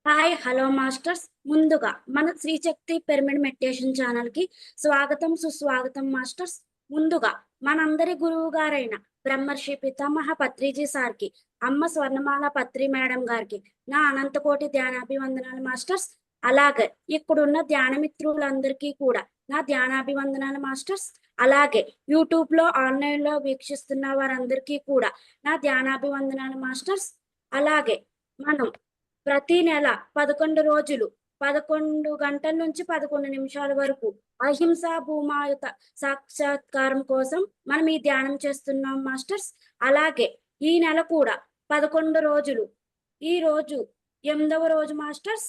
Hi hello masters. ముందుగా మన Sri Shakti pyramid meditation channel కి స్వాగతం సుస్వాగతం మాస్టర్స్. ముందుగా మనందరి గురువు గారైన బ్రహ్మర్షి పితామహ పత్రిజీ సార్కి, అమ్మ స్వర్ణమాల పత్రి మేడం గారికి నా అనంతకోటి ధ్యానాభివందనాలు మాస్టర్స్. అలాగే ఇక్కడున్న ధ్యాన మిత్రులందరికీ కూడా నా ధ్యానాభివందనాలు మాస్టర్స్. అలాగే యూట్యూబ్ లో ఆన్లైన్ లో వీక్షిస్తున్న వారందరికీ కూడా నా ధ్యానాభివందనాలు మాస్టర్స్. అలాగే మనం ప్రతి నెల 11 రోజులు 11 గంటల నుంచి 11 నిమిషాల వరకు అహింసా భూమాయుత సాక్షాత్కారం కోసం మనం ఈ ధ్యానం చేస్తున్నాం మాస్టర్స్. అలాగే ఈ నెల కూడా 11 రోజులు, ఈ రోజు 8వ రోజు మాస్టర్స్.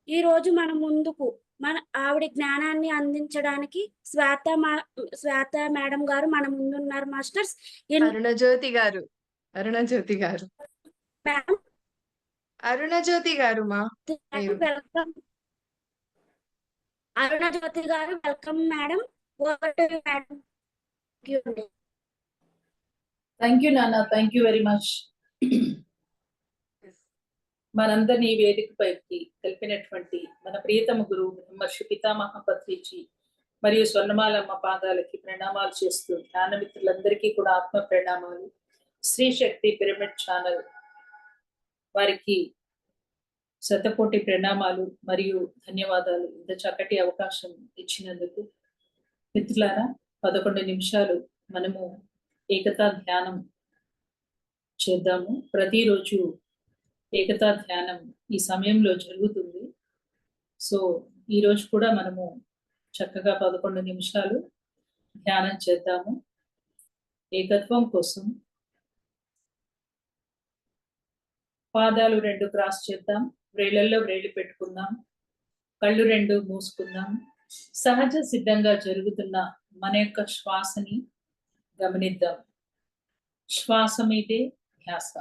ఈ రోజు మన ముందుకు మన ఆవిడ జ్ఞానాన్ని అందించడానికి శ్వేత మేడం గారు మన ముందున్నారు మాస్టర్స్. అరుణజ్యోతి గారు అరుణజ్యోతి గారు మేడం, అరుణజ్యోతి గారు మా మీరు వెల్కమ్. అరుణజ్యోతి గారు welcome madam. Over to you madam. Thank you నాన్న, థ్యాంక్ యూ వెరీ మచ్. మనందరినీ ఈ వేదికపైకి తెలిపినటువంటి మన ప్రియతమ గురువు బ్రహ్మర్షి పితామహ పత్రిజీ మరియు స్వర్ణమాలమ్మ పాదాలకి ప్రణామాలు చేస్తూ ధ్యాన మిత్రులందరికీ కూడా ఆత్మ ప్రణామాలు. శ్రీ శక్తి పిరమిడ్ ఛానల్ వారికి శతకోటి ప్రణామాలు మరియు ధన్యవాదాలు. ఇంత చక్కటి అవకాశం ఇచ్చినందుకు. మిత్రులారా, 11 నిమిషాలు మనము ఏకతా ధ్యానం చేద్దాము. ప్రతిరోజు ఏకతా ధ్యానం ఈ సమయంలో జరుగుతుంది. సో ఈరోజు కూడా మనము చక్కగా 11 నిమిషాలు ధ్యానం చేద్దాము. ఏకత్వం కోసం పాదాలు 2 క్రాస్ చేద్దాం, వ్రేళ్లలో వ్రేళ్లు పెట్టుకుందాం, కళ్ళు 2 మూసుకుందాం. సహజ సిద్ధంగా జరుగుతున్న మన యొక్క శ్వాసని గమనిద్దాం. శ్వాస మీదే ధ్యాస.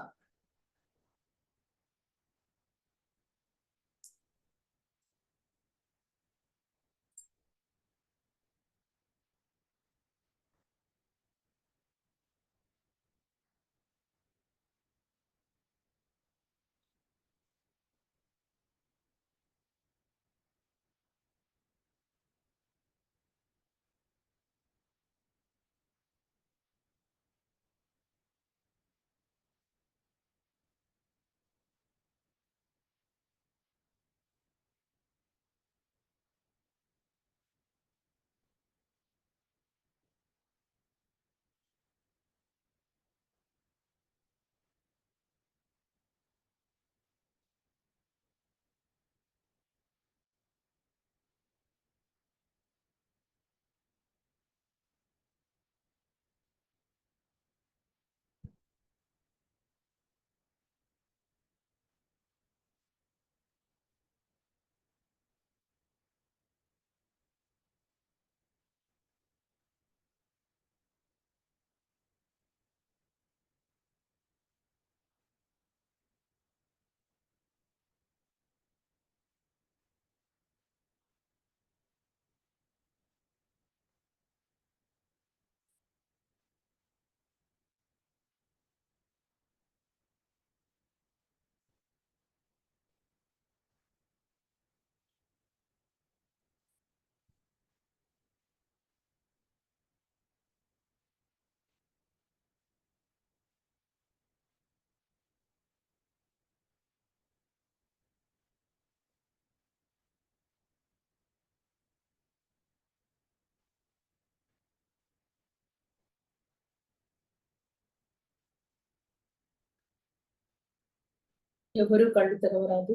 ఎవరు కళ్ళు తెరవరాదు.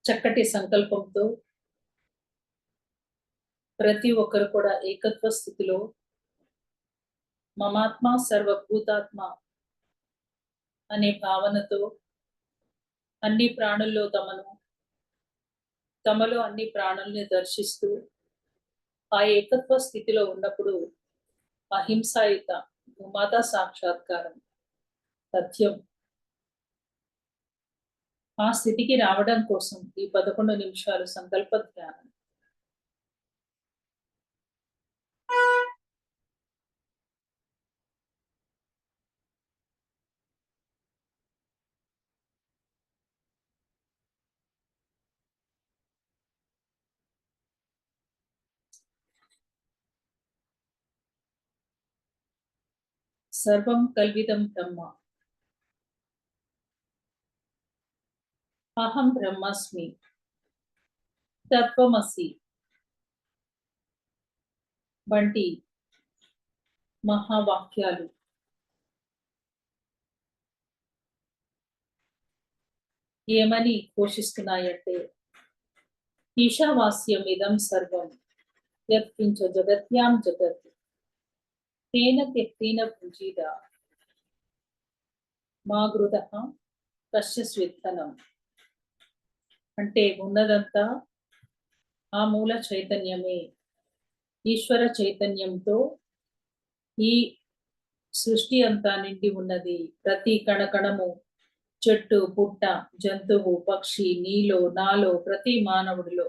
చక్కటి సంకల్పంతో ప్రతి ఒక్కరు కూడా ఏకత్వ స్థితిలో మమాత్మ సర్వభూతాత్మ అనే భావనతో అన్ని ప్రాణుల్లో తమలో అన్ని ప్రాణుల్ని దర్శిస్తూ ఆ ఏకత్వ స్థితిలో ఉన్నప్పుడు అహింసాయుత భూమాతా సాక్షాత్కారం సత్యం. ఆ స్థితికి రావడం కోసం ఈ 11 నిమిషాలు సంకల్ప ధ్యానం. సర్వం కల్విదం బ్రహ్మ. అహం బ్రహ్మాస్మి. తత్వమసి వంటి మహావాక్యాలు ఏమని ఘోషిస్తున్నాయంటే, ఈశావాస్యం ఇదం సర్వం యత్కించ జగత్యాం జగత్ తేన త్యక్తేన భుజీద మా గృదః కశ్య స్విత్తనం. అంటే ఉన్నదంతా ఆ మూల చైతన్యమే. ఈశ్వర చైతన్యంతో ఈ సృష్టి అంతా నిండి ఉన్నది. ప్రతి కణకణము, చెట్టు, పుట్ట, జంతువు, పక్షి, నీలో, నాలో, ప్రతి మానవుడిలో,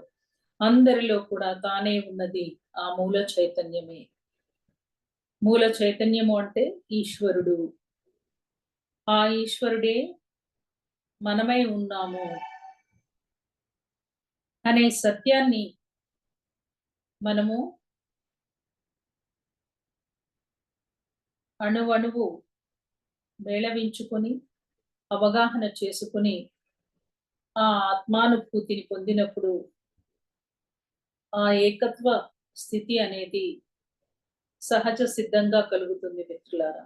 అందరిలో కూడా తానే ఉన్నది ఆ మూల చైతన్యమే. మూల చైతన్యము అంటే ఈశ్వరుడు. ఆ ఈశ్వరుడే మనమై ఉన్నాము అనే సత్యాన్ని మనము అణువణువు మేళవించుకొని అవగాహన చేసుకుని ఆ ఆత్మానుభూతిని పొందినప్పుడు ఆ ఏకత్వ స్థితి అనేది సహజ సిద్ధంగా కలుగుతుంది. మిత్రులారా,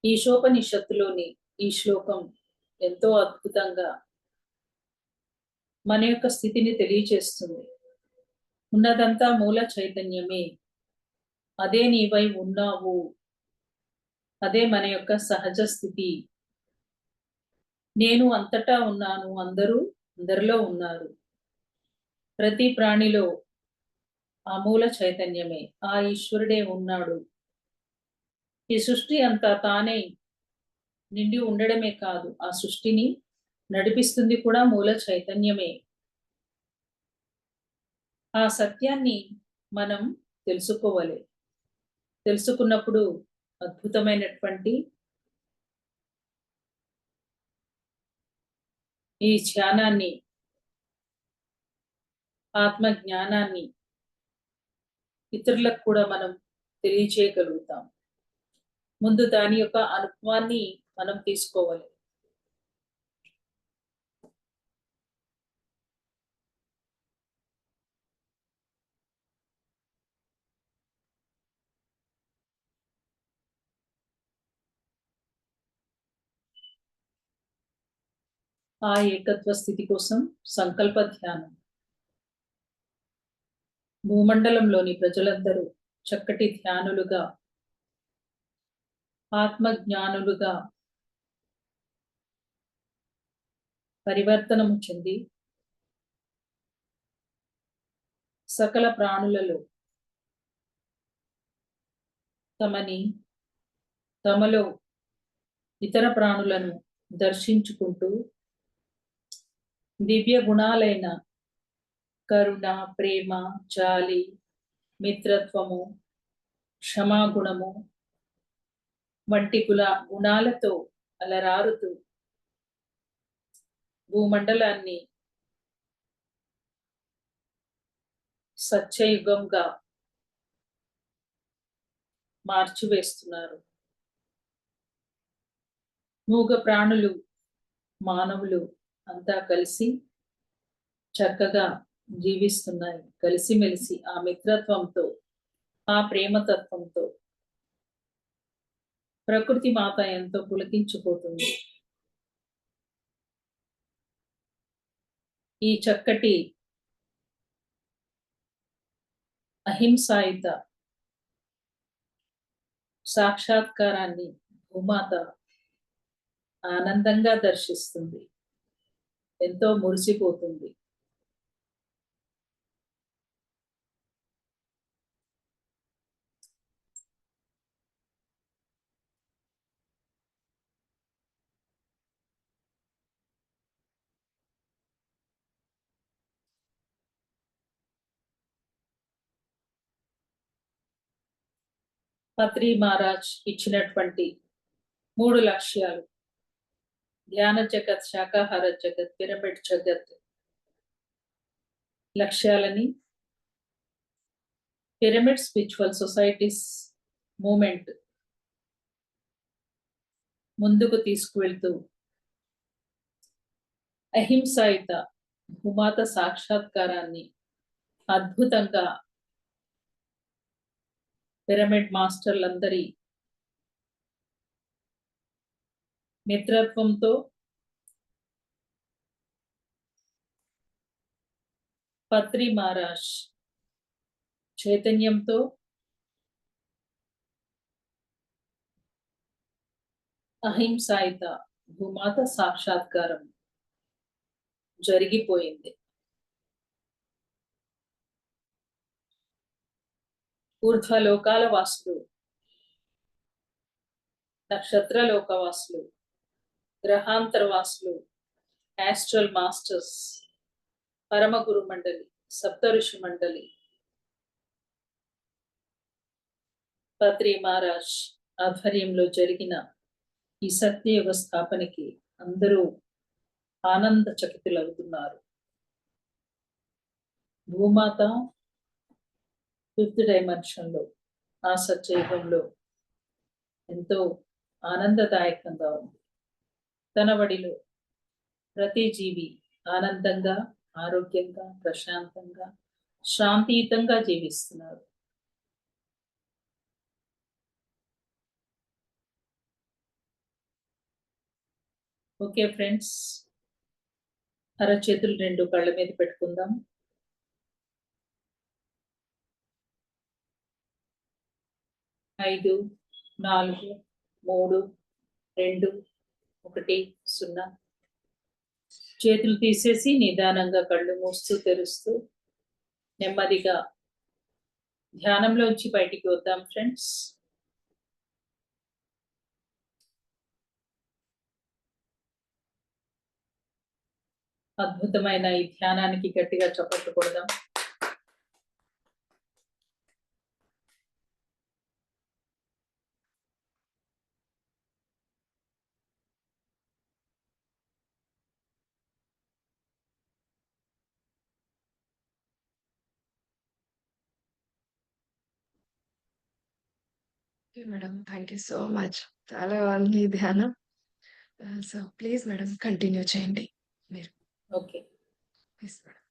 ఈశోపనిషత్తులోని ఈ శ్లోకం ఎంతో అద్భుతంగా మన యొక్క స్థితిని తెలియచేస్తుంది. ఉన్నదంతా మూల చైతన్యమే, అదే నీవై ఉన్నావు, అదే మన యొక్క సహజ స్థితి. నేను అంతటా ఉన్నాను, అందరిలో ఉన్నారు. ప్రతి ప్రాణిలో ఆ మూల చైతన్యమే, ఆ ఈశ్వరుడే ఉన్నాడు. ఈ సృష్టి అంతా తానే నిండి ఉండడమే కాదు, ఆ సృష్టిని నడిపిస్తుంది కూడా మూల చైతన్యమే. ఆ సత్యాన్ని మనం తెలుసుకోవాలి. తెలుసుకున్నప్పుడు అద్భుతమైనటువంటి ఈ ధ్యానాన్ని, ఆత్మ జ్ఞానాన్ని ఇతరులకు కూడా మనం తెలియచేయగలుగుతాం. ముందు దాని యొక్క అనుభవాన్ని మనం తీసుకోవాలి. ఆ ఏకత్వ స్థితి కోసం సంకల్ప ధ్యానం. భూమండలంలోని ప్రజలందరూ చక్కటి ధ్యానులుగా, ఆత్మజ్ఞానులుగా పరివర్తనము చెంది సకల ప్రాణులలో తమలో ఇతర ప్రాణులను దర్శించుకుంటూ దివ్య గుణాలైన కరుణ, ప్రేమ, జాలి, మిత్రత్వము, క్షమాగుణము వంటి గుణాలతో అలరారుతూ భూమండలాన్ని సత్యయుగంగా మార్చివేస్తున్నారు. మూగ ప్రాణులు, మానవులు అంతా కలిసి చక్కగా జీవిస్తున్నాయి. కలిసిమెలిసి ఆ మిత్రత్వంతో, ఆ ప్రేమతత్వంతో ప్రకృతి మాత ఎంతో పులకించిపోతుంది. ఈ చక్కటి అహింసాయుత సాక్షాత్కారాన్ని భూమాత ఆనందంగా దర్శిస్తుంది, ఎంతో మురిసిపోతుంది. పత్రి మహారాజ్ ఇచ్చినటువంటి 3 లక్ష్యాలు, ధ్యాన జగత్, శాకాహార జగత్, పిరమిడ్ జగత్ లక్ష్యాలని పిరమిడ్ స్పిరిచువల్ సొసైటీస్ మూమెంట్ ముందుకు తీసుకువెళ్తూ అహింసాయుత భూమాత సాక్షాత్కారాన్ని అద్భుతంగా పిరమిడ్ మాస్టర్లందరి మిత్రత్వంతో పత్రి మహారాజ్ చైతన్యంతో అహింసాయుత భూమాత సాక్షాత్కారం జరిగిపోయింది. ఊర్ధ్వలోకాల వాసులు, నక్షత్రలోక వాసులు, గ్రహాంతర వాసులు, ఆస్ట్రల్ మాస్టర్స్, పరమ గురు మండలి, సప్త ఋషి మండలి, పత్రి మహారాజ్ ఆధ్వర్యంలో జరిగిన ఈ సత్యయుగ స్థాపనకి అందరూ ఆనంద చకితులవుతున్నారు. భూమాత ఫిఫ్త్ డైమెన్షన్ లో ఆ సత్యయుగంలో ఎంతో ఆనందదాయకంగా ఉంది. తన వడిలో ప్రతి జీవి ఆనందంగా, ఆరోగ్యంగా, ప్రశాంతంగా, శాంతియుతంగా జీవిస్తున్నారు. ఓకే ఫ్రెండ్స్, అరచేతులు రెండు కళ్ళ మీద పెట్టుకుందాం. ఐదు, 4, 3, 2, 1, 0. చేతులు తీసేసి నిదానంగా కళ్ళు మూస్తూ తెరుస్తూ నెమ్మదిగా ధ్యానంలోంచి బయటికి వద్దాం ఫ్రెండ్స్. అద్భుతమైన ఈ ధ్యానానికి గట్టిగా చప్పట్లు కొడదాం. Madam, thank you so much. చాలా బాగుంది ఈ ధ్యానం. సో ప్లీజ్ మేడం కంటిన్యూ చేయండి మీరు. Okay please madam.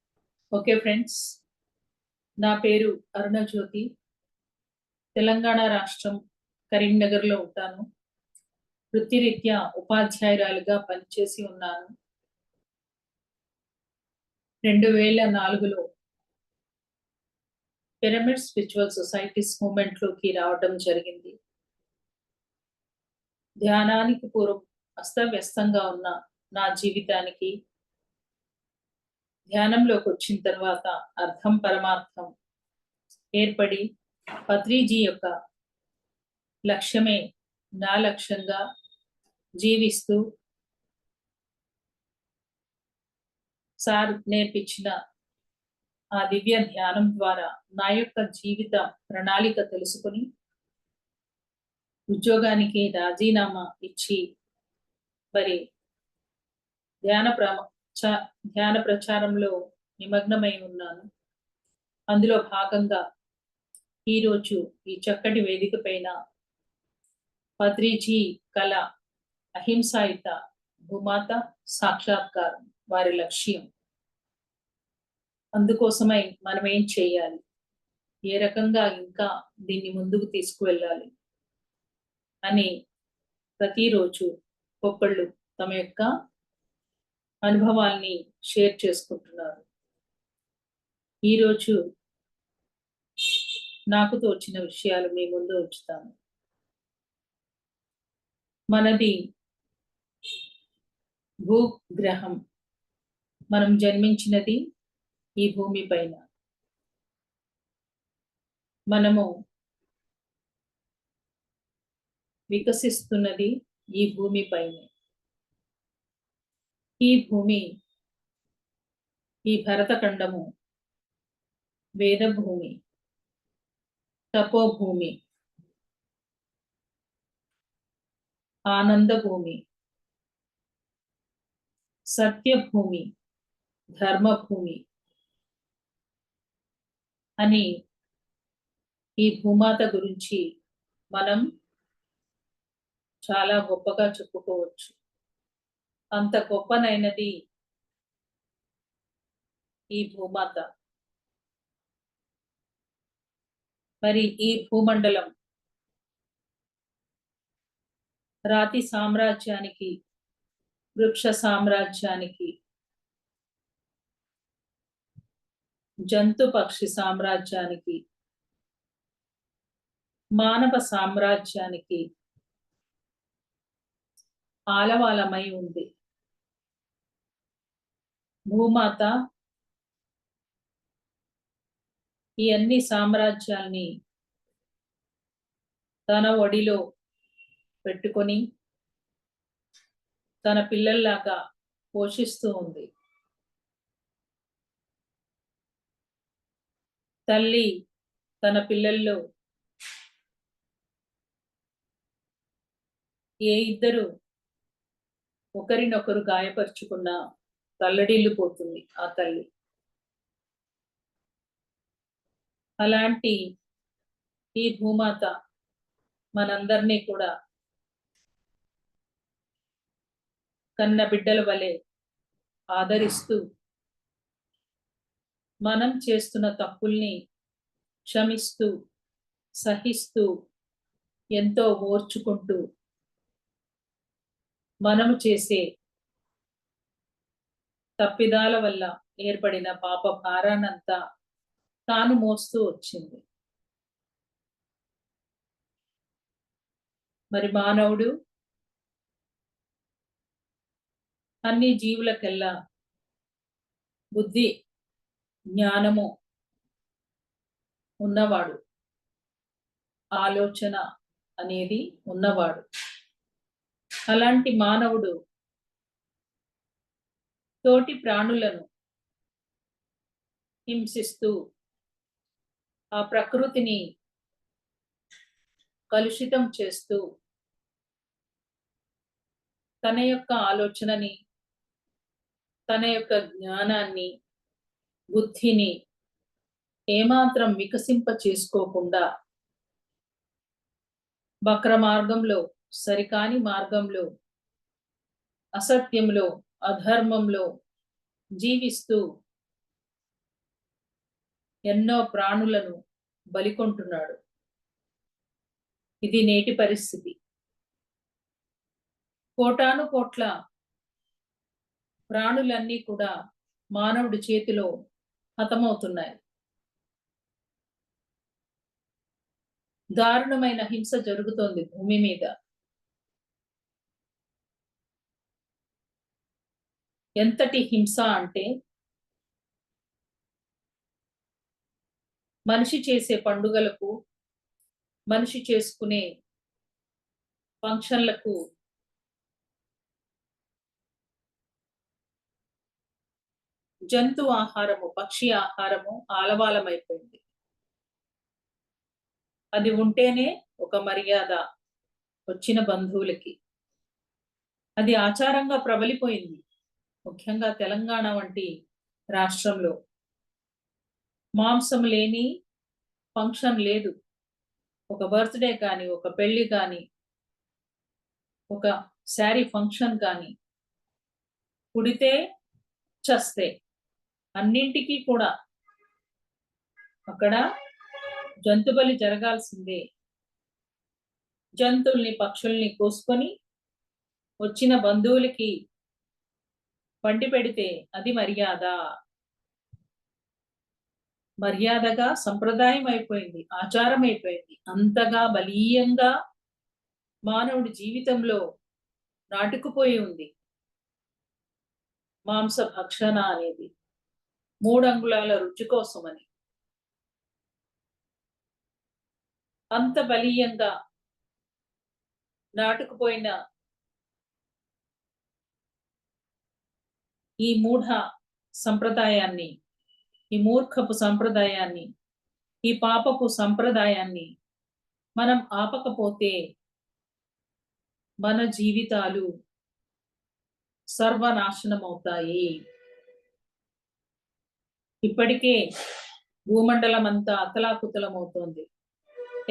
Okay friends, నా పేరు అరుణజ్యోతి. తెలంగాణ రాష్ట్రం కరీంనగర్లో ఉంటాను. వృత్తిరీత్యా ఉపాధ్యాయురాలుగా పనిచేసి ఉన్నాను. 2004లో పిరమిడ్ స్పిరిచువల్ సొసైటీస్ మూమెంట్లోకి రావడం జరిగింది. ధ్యానానికి పూర్వం అస్తవ్యస్తంగా ఉన్న నా జీవితానికి ధ్యానంలోకి వచ్చిన తర్వాత అర్థం పరమార్థం ఏర్పడి పత్రిజీ యొక్క లక్ష్యమే నా లక్ష్యంగా జీవిస్తూ సార్ నేర్పించిన ఆ దివ్య ధ్యానం ద్వారా నా యొక్క జీవిత ప్రణాళిక తెలుసుకుని ఉద్యోగానికి రాజీనామా ఇచ్చి మరి ధ్యాన ప్రచారంలో నిమగ్నమై ఉన్నాను. అందులో భాగంగా ఈరోజు ఈ చక్కటి వేదిక పైన పత్రిజీ కళ అహింసాయుత భూమాత సాక్షాత్కారం వారి లక్ష్యం. అందుకోసమై మనం ఏం చేయాలి, ఏ రకంగా ఇంకా దీన్ని ముందుకు తీసుకువెళ్ళాలి అని ప్రతిరోజు ఒక్కళ్ళు తమ యొక్క అనుభవాల్ని షేర్ చేసుకుంటున్నారు. ఈరోజు నాకు తోచిన విషయాలు మీ ముందు ఉంచుతాను. మనది భూగ్రహం. మనం జన్మించినది ఈ భూమి పైన. మనము వికసిస్తున్నది ఈ భూమి పైనే. ఈ భూమి, ఈ భరతఖండము వేదభూమి, తపోభూమి, ఆనందభూమి, సత్యభూమి, ధర్మభూమి అని ఈ భూమాత గురించి మనం చాలా గొప్పగా చెప్పుకోవచ్చు. అంత గొప్పనైనది ఈ భూమాత. మరి ఈ భూమండలం రాతి సామ్రాజ్యానికి, వృక్ష సామ్రాజ్యానికి, జంతు పక్షి సామ్రాజ్యానికి, మానవ సామ్రాజ్యానికి ఆలవాలమై ఉంది. భూమాత ఈ అన్ని సామ్రాజ్యాల్ని తన ఒడిలో పెట్టుకొని తన పిల్లల్లాగా పోషిస్తూ ఉంది. తల్లి తన పిల్లల్లో ఏ ఇద్దరు ఒకరినొకరు గాయపరుచుకున్నా తల్లడిల్లిపోతుంది ఆ తల్లి. అలాంటి ఈ భూమాత మనందరినీ కూడా కన్న బిడ్డల వలె ఆదరిస్తూ మనం చేస్తున్న తప్పుల్ని క్షమిస్తూ సహిస్తూ ఎంతో ఓర్చుకుంటూ మనము చేసే తప్పిదాల వల్ల ఏర్పడిన పాప భారాన్నంతా తాను మోస్తూ వచ్చింది. మరి మానవుడు అన్ని జీవులకెల్లా బుద్ధి జ్ఞానము ఉన్నవాడు, ఆలోచన అనేది ఉన్నవాడు. అలాంటి మానవుడు తోటి ప్రాణులను హింసిస్తూ ఆ ప్రకృతిని కలుషితం చేస్తూ తన యొక్క ఆలోచనని, తన యొక్క జ్ఞానాన్ని, బుద్ధిని ఏమాత్రం వికసింప చేసుకోకుండా వక్ర మార్గంలో, సరికాని మార్గంలో, అసత్యంలో, అధర్మంలో జీవిస్తూ ఎన్నో ప్రాణులను బలికొంటున్నాడు. ఇది నేటి పరిస్థితి. కోటాను కోట్ల ప్రాణులన్నీ కూడా మానవుడి చేతిలో హతమవుతున్నాయి. దారుణమైన హింస జరుగుతోంది భూమి మీద. ఎంతటి హింస అంటే మనిషి చేసే పండుగలకు, మనిషి చేసుకునే ఫంక్షన్లకు జంతు ఆహారము, పక్షి ఆహారము ఆలవాలమైపోయింది. అది ఉంటేనే ఒక మర్యాద వచ్చిన బంధువులకి. అది ఆచారంగా ప్రబలిపోయింది. ముఖ్యంగా తెలంగాణ వంటి రాష్ట్రంలో మాంసం లేని ఫంక్షన్ లేదు. ఒక బర్త్డే కానీ, ఒక పెళ్లి కానీ, ఒక శారీ ఫంక్షన్ కానీ, పుడితే చస్తే అన్నింటికీ కూడా అక్కడ జంతు బలి జరగాల్సిందే. జంతువుల్ని, పక్షుల్ని కోసుకొని వచ్చిన బంధువులకి వండి పెడితే అది మర్యాద. మర్యాదగా సంప్రదాయం అయిపోయింది, ఆచారం అయిపోయింది. అంతగా బలీయంగా మానవుడి జీవితంలో నాటుకుపోయి ఉంది మాంస భక్షణ అనేది. 3 అంగుళాల రుచి కోసమని అంత బలీయంగా నాటుకుపోయిన ఈ మూఢ సంప్రదాయాన్ని, ఈ మూర్ఖపు సంప్రదాయాన్ని, ఈ పాపపు సంప్రదాయాన్ని మనం ఆపకపోతే మన జీవితాలు సర్వనాశనమవుతాయి. ఇప్పటికే భూమండలం అంతా అతలాకుతలమవుతోంది.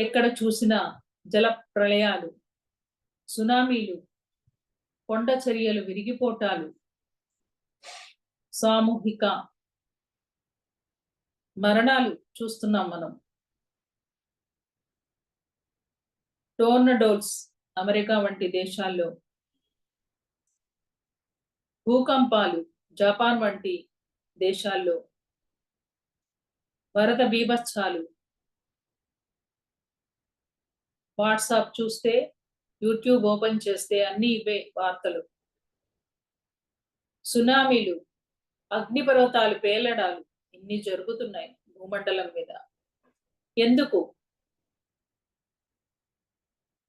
ఎక్కడ చూసినా జల ప్రళయాలు, సునామీలు, కొండ చర్యలు విరిగిపోటాలు, సామూహిక మరణాలు చూస్తున్నాం మనం. టోర్నడోల్స్ అమెరికా వంటి దేశాల్లో, భూకంపాలు జపాన్ వంటి దేశాల్లో, వరద బీభత్సాలు. వాట్సాప్ చూస్తే, యూట్యూబ్ ఓపెన్ చేస్తే అన్ని ఇవే వార్తలు. సునామీలు, అగ్నిపర్వతాలు పేలడాలు ఇన్ని జరుగుతున్నాయి భూమండలం మీద. ఎందుకు?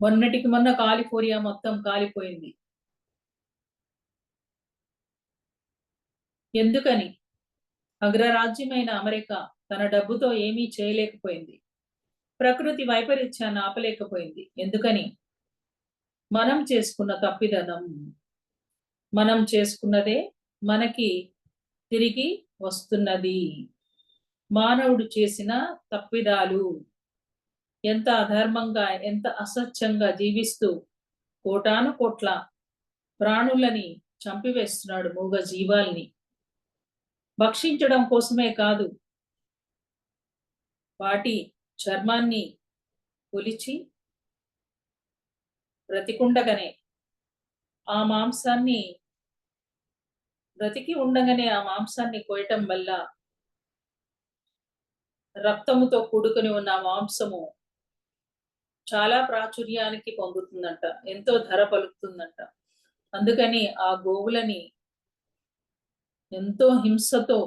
మొన్నటికి మొన్న కాలిఫోర్నియా మొత్తం కాలిపోయింది. ఎందుకని? అగ్రరాజ్యమైన అమెరికా తన డబ్బుతో ఏమీ చేయలేకపోయింది. ప్రకృతి వైపరీత్యాన్ని ఆపలేకపోయింది. ఎందుకని? మనం చేసుకున్న తప్పిదనం. మనం చేసుకున్నదే మనకి తిరిగి వస్తున్నది. మానవుడు చేసిన తప్పిదాలు. ఎంత అధర్మంగా, ఎంత అసత్యంగా జీవిస్తూ కోటాను కోట్ల ప్రాణులని చంపివేస్తున్నాడు, మూగ జీవాల్ని. భక్షించడం కోసమే కాదు, వాటి చర్మాన్ని ఒలిచి బ్రతికి ఉండగానే ఆ మాంసాన్ని కోయటం వల్ల రక్తముతో కూడుకుని ఉన్న మాంసము చాలా ప్రాచుర్యానికి పొందుతుందంట, ఎంతో ధర పలుకుతుందంట. అందుకని ఆ గోవులని ఎంతో హింసతో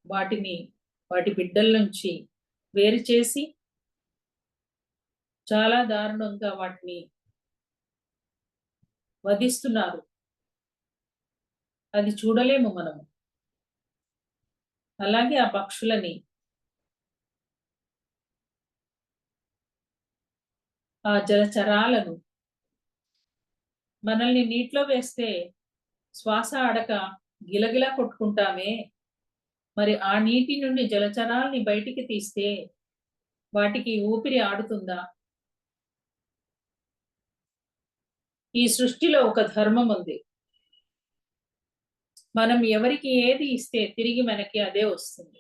వాటి బిడ్డల నుంచి వేరు చేసి చాలా దారుణంగా వాటిని వధిస్తున్నారు. అది చూడలేము మనము. అలాగే ఆ పక్షులని, ఆ జలచరాలను, మనల్ని నీటిలో వేస్తే శ్వాస ఆడక గిలగిలా కొట్టుకుంటామే, మరి ఆ నీటి నుండి జలచరాల్ని బయటికి తీస్తే వాటికి ఊపిరి ఆడుతుందా? ఈ సృష్టిలో ఒక ధర్మం ఉంది. మనం ఎవరికి ఏది ఇస్తే తిరిగి మనకి అదే వస్తుంది.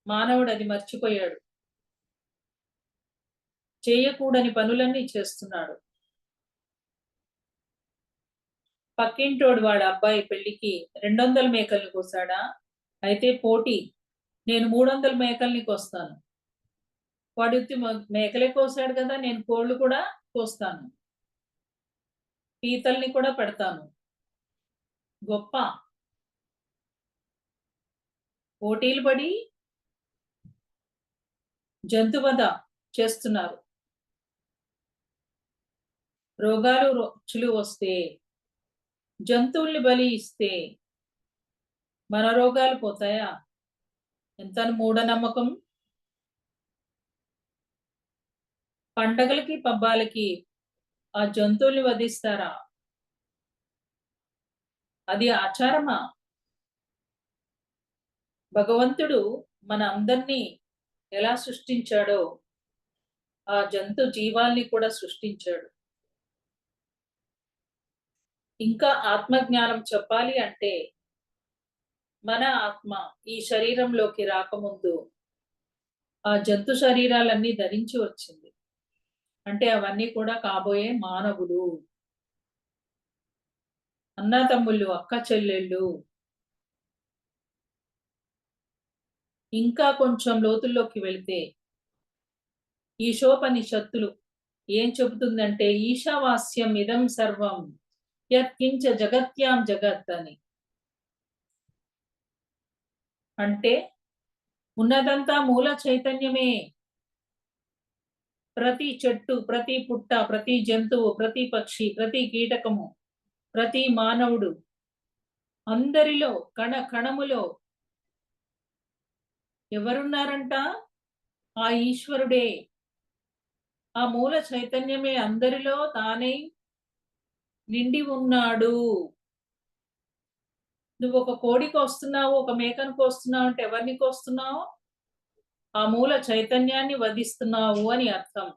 మానవుడు అది మర్చిపోయాడు. చేయకూడని పనులన్నీ చేస్తున్నాడు. పక్కింటోడు వాడు అబ్బాయి పెళ్లికి 200 మేకల్ని కోసాడా? అయితే పోటీ, నేను 300 మేకల్ని కోస్తాను. వాడు మేకలే కోసాడు కదా, నేను కోళ్ళు కూడా కోస్తాను, పీతల్ని కూడా పెడతాను. గొప్ప పోటీలు పడి జంతువధ చేస్తున్నారు. రోగాలు రొచ్చులు వస్తే, జంతువుల్ని బలి ఇస్తే మన రోగాలు పోతాయా? ఎంత మూఢనమ్మకం. పండగలకి పబ్బాలకి ఆ జంతువుల్ని వధిస్తారా? అది ఆచారమా? భగవంతుడు మన అందరినీ ఎలా సృష్టించాడో ఆ జంతు జీవాల్ని కూడా సృష్టించాడు. ఇంకా ఆత్మజ్ఞానం చెప్పాలి అంటే మన ఆత్మ ఈ శరీరంలోకి రాకముందు ఆ జంతు శరీరాలన్నీ ధరించి వచ్చింది. అంటే అవన్నీ కూడా కాబోయే మానవులు, అన్నతమ్ముళ్ళు, అక్క చెల్లెళ్ళు. ఇంకా కొంచెం లోతుల్లోకి వెళితే ఈశోపనిషత్తులు ఏం చెబుతుందంటే, ఈశావాస్యం ఇదం సర్వం యత్కించ జగత్యాం జగత్ అని. అంటే ఉన్నదంతా మూల చైతన్యమే. ప్రతి చెట్టు, ప్రతి పుట్ట, ప్రతి జంతువు, ప్రతి పక్షి, ప్రతి కీటకము, ప్రతి మానవుడు, అందరిలో కణ కణములో ఎవరున్నారంట? ఆ ఈశ్వరుడే, ఆ మూల చైతన్యమే అందరిలో తానే నిండి ఉన్నాడు. నువ్వు ఒక కోడికి వస్తున్నావు, ఒక మేకను కోస్తున్నావు అంటే ఎవరిని కోస్తున్నావు? ఆ మూల చైతన్యాన్ని వధిస్తున్నావు అని అర్థం.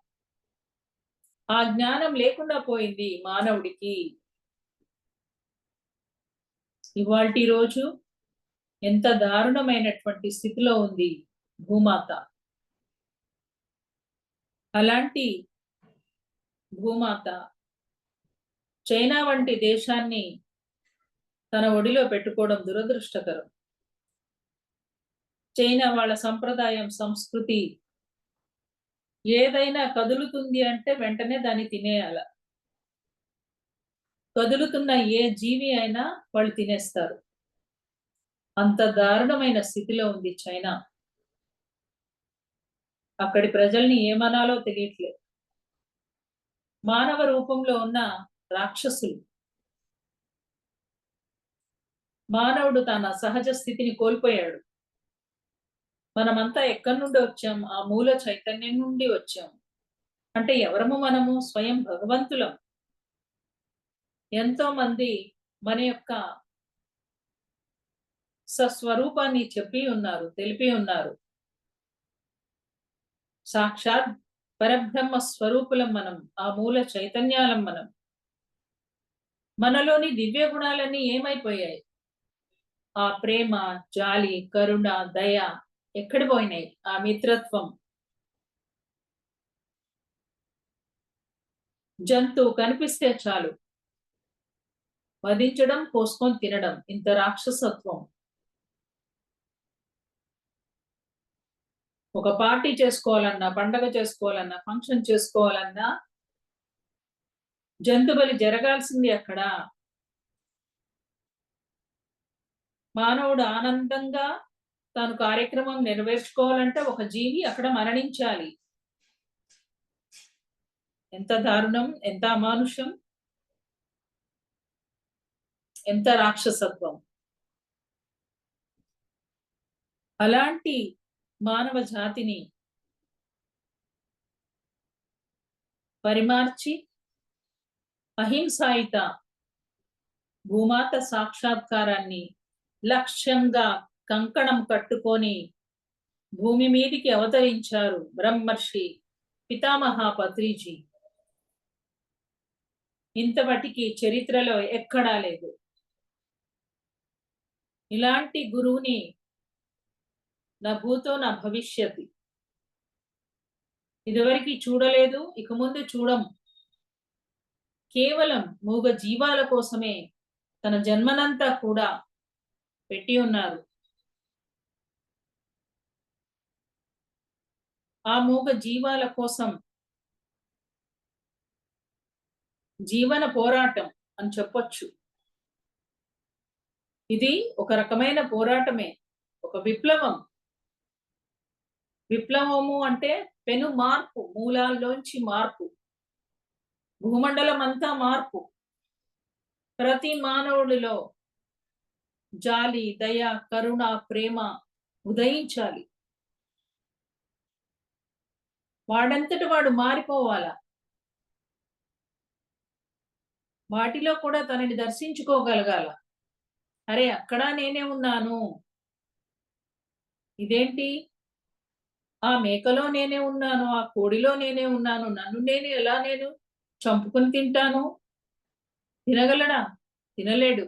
ఆ జ్ఞానం లేకుండా పోయింది మానవుడికి. ఇవాల్టి రోజు ఎంత దారుణమైనటువంటి స్థితిలో ఉంది భూమాత. అలాంటి భూమాత చైనా వంటి దేశాన్ని తన ఒడిలో పెట్టుకోవడం దురదృష్టకరం. చైనా వాళ్ళ సంప్రదాయం, సంస్కృతి ఏదైనా కదులుతుంది అంటే వెంటనే దాన్ని తినేయాల. కదులుతున్న ఏ జీవి అయినా వాళ్ళు తినేస్తారు. అంత దారుణమైన స్థితిలో ఉంది చైనా. అక్కడి ప్రజల్ని ఏమనాలో తెలియట్లేదు. మానవ రూపంలో ఉన్న రాక్షసులు. మానవుడు తన సహజ స్థితిని కోల్పోయాడు. మనమంతా ఎక్కడి నుండి వచ్చాం? ఆ మూల చైతన్యం నుండి వచ్చాం. అంటే ఎవరము మనము? స్వయం భగవంతులం. ఎంతో మంది మన యొక్క స్వస్వరూపాన్ని చెప్పి ఉన్నారు, తెలిపి ఉన్నారు. సాక్షాత్ పరబ్రహ్మ స్వరూపులం మనం, ఆ మూల చైతన్యాలం మనం. మనలోని దివ్య గుణాలన్నీ ఏమైపోయాయి? ఆ ప్రేమ, జాలి, కరుణ, దయ ఎక్కడ పోయినాయి? ఆ మిత్రత్వం. జంతువు కనిపిస్తే చాలు వధించడం, కోసుకొని తినడం. ఇంత రాక్షసత్వం. ఒక పార్టీ చేసుకోవాలన్నా, పండగ చేసుకోవాలన్నా, ఫంక్షన్ చేసుకోవాలన్నా జంతు బలి జరగాల్సింది అక్కడ. మానవుడు ఆనందంగా తాను కార్యక్రమం నెరవేర్చుకోవాలంటే ఒక జీవి అక్కడ మరణించాలి. ఎంత దారుణం, ఎంత అమానుషం, ఎంత రాక్షసత్వం. అలాంటి మానవ జాతిని పరిమార్చి అహింసాయుత భూమాత సాక్షాత్కారాన్ని లక్ష్యంగా కంకణం కట్టుకొని భూమి మీదికి అవతరించారు బ్రహ్మర్షి పితామహ పత్రిజీ. ఇంతవటికి చరిత్రలో ఎక్కడా లేదు. ఇలాంటి గురువుని నా భూతో నా భవిష్యత్ ఇదివరకు చూడలేదు, ఇక ముందు చూడము. కేవలం మూగ జీవాల కోసమే తన జన్మనంతా కూడా పెట్టి ఉన్నారు. ఆ మూగ జీవాల కోసం జీవన పోరాటం అని చెప్పొచ్చు. ఇది ఒక రకమైన పోరాటమే, ఒక విప్లవం. విప్లవము అంటే పెను మార్పు, మూలాల్లోంచి మార్పు, భూమండలం అంతా మార్పు. ప్రతి మానవుడిలో జాలి, దయ, కరుణ, ప్రేమ ఉదయించాలి. వాడంతటి వాడు మారిపోవాలా. వాటిలో కూడా తనని దర్శించుకోగలగాల. అరే, అక్కడ నేనే ఉన్నాను. ఇదేంటి? ఆ మేకలో నేనే ఉన్నాను, ఆ కోడిలో నేనే ఉన్నాను. నన్ను ఎలా నేను చంపుకుని తింటాను? తినగలడా? తినలేడు.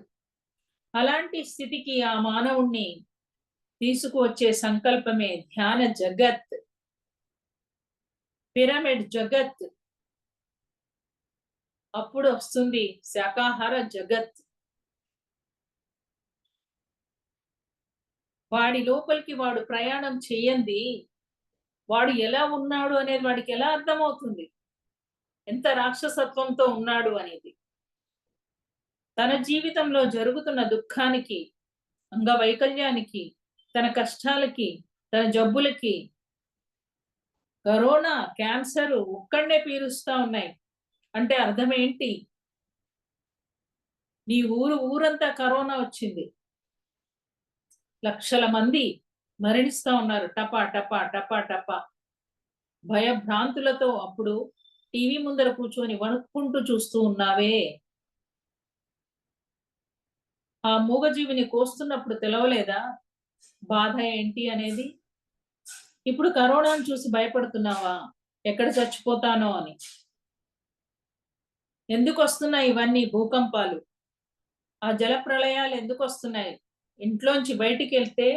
అలాంటి స్థితికి ఆ మానవుణ్ణి తీసుకువచ్చే సంకల్పమే ధ్యాన జగత్, పిరమిడ్ జగత్. అప్పుడు వస్తుంది శాకాహార జగత్. వాడి లోపలికి వాడు ప్రయాణం చేయండి, వాడు ఎలా ఉన్నాడు అనేది వాడికి ఎలా అర్థమవుతుంది? ఎంత రాక్షసత్వంతో ఉన్నాడు అనేది. తన జీవితంలో జరుగుతున్న దుఃఖానికి, అంగవైకల్యానికి, తన కష్టాలకి, తన జబ్బులకి కరోనా, క్యాన్సర్ ఒక్కడే పీలుస్తా ఉన్నాయి అంటే అర్థం ఏంటి? నీ ఊరంతా కరోనా వచ్చింది, లక్షల మంది మరణిస్తా ఉన్నారు. టపా టపా టపా టపా భయభ్రాంతులతో. అప్పుడు టీవీ ముందర కూర్చొని వణుక్కుంటూ చూస్తూ ఉన్నావే. ఆ మూగజీవిని కోస్తున్నప్పుడు తెలవలేదా బాధ ఏంటి అనేది? ఇప్పుడు కరోనాను చూసి భయపడుతున్నావా? ఎక్కడ చచ్చిపోతానో అని. ఎందుకు వస్తున్నాయి ఇవన్నీ భూకంపాలు? ఆ జల ప్రళయాలు ఎందుకు వస్తున్నాయి? ఇంట్లోంచి బయటికి వెళ్తే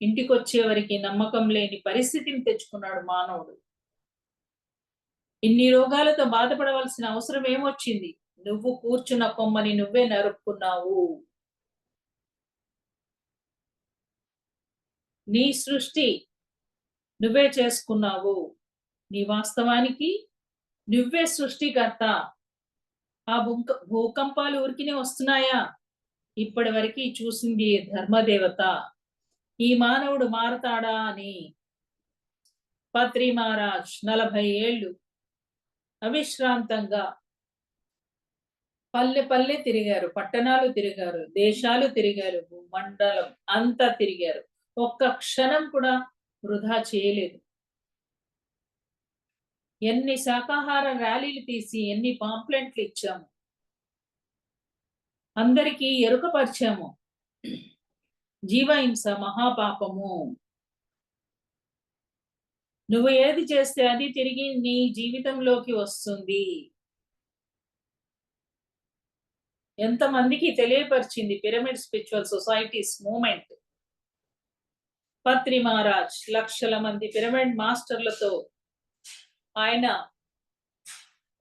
ఇంటికి వచ్చేవరికి నమ్మకం లేని పరిస్థితిని తెచ్చుకున్నాడు మానవుడు. ఇన్ని రోగాలతో బాధపడవలసిన అవసరం ఏమొచ్చింది? నువ్వు కూర్చున్న కొమ్మని నువ్వే నరుక్కున్నావు. నీ సృష్టి నువ్వే చేసుకున్నావు. నీ వాస్తవానికి నువ్వే సృష్టికర్త. ఆ భూకంపాలు ఊరికినే వస్తున్నాయా? ఇప్పటి వరకు చూసింది ధర్మదేవత. ఈ మానవుడు మారతాడా అని పత్రి మహారాజ్ 40 ఏళ్ళు అవిశ్రాంతంగా పల్లె పల్లె తిరిగారు, పట్టణాలు తిరిగారు, దేశాలు తిరిగారు, మండలం అంతా తిరిగారు. ఒక్క క్షణం కూడా వృధా చేయలేదు. ఎన్ని శాకాహార ర్యాలీలు తీసి ఎన్ని పాంప్లెంట్లు ఇచ్చాము, అందరికీ ఎరుకపరిచాము. జీవహింస మహాపాపము. నువ్వు ఏది చేస్తే అది తిరిగి నీ జీవితంలోకి వస్తుంది. ఎంతమందికి తెలియపరిచింది పిరమిడ్ స్పిరిచువల్ సొసైటీస్ మూమెంట్. పత్రి మహారాజ్ లక్షల మంది పిరమిడ్ మాస్టర్లతో ఆయన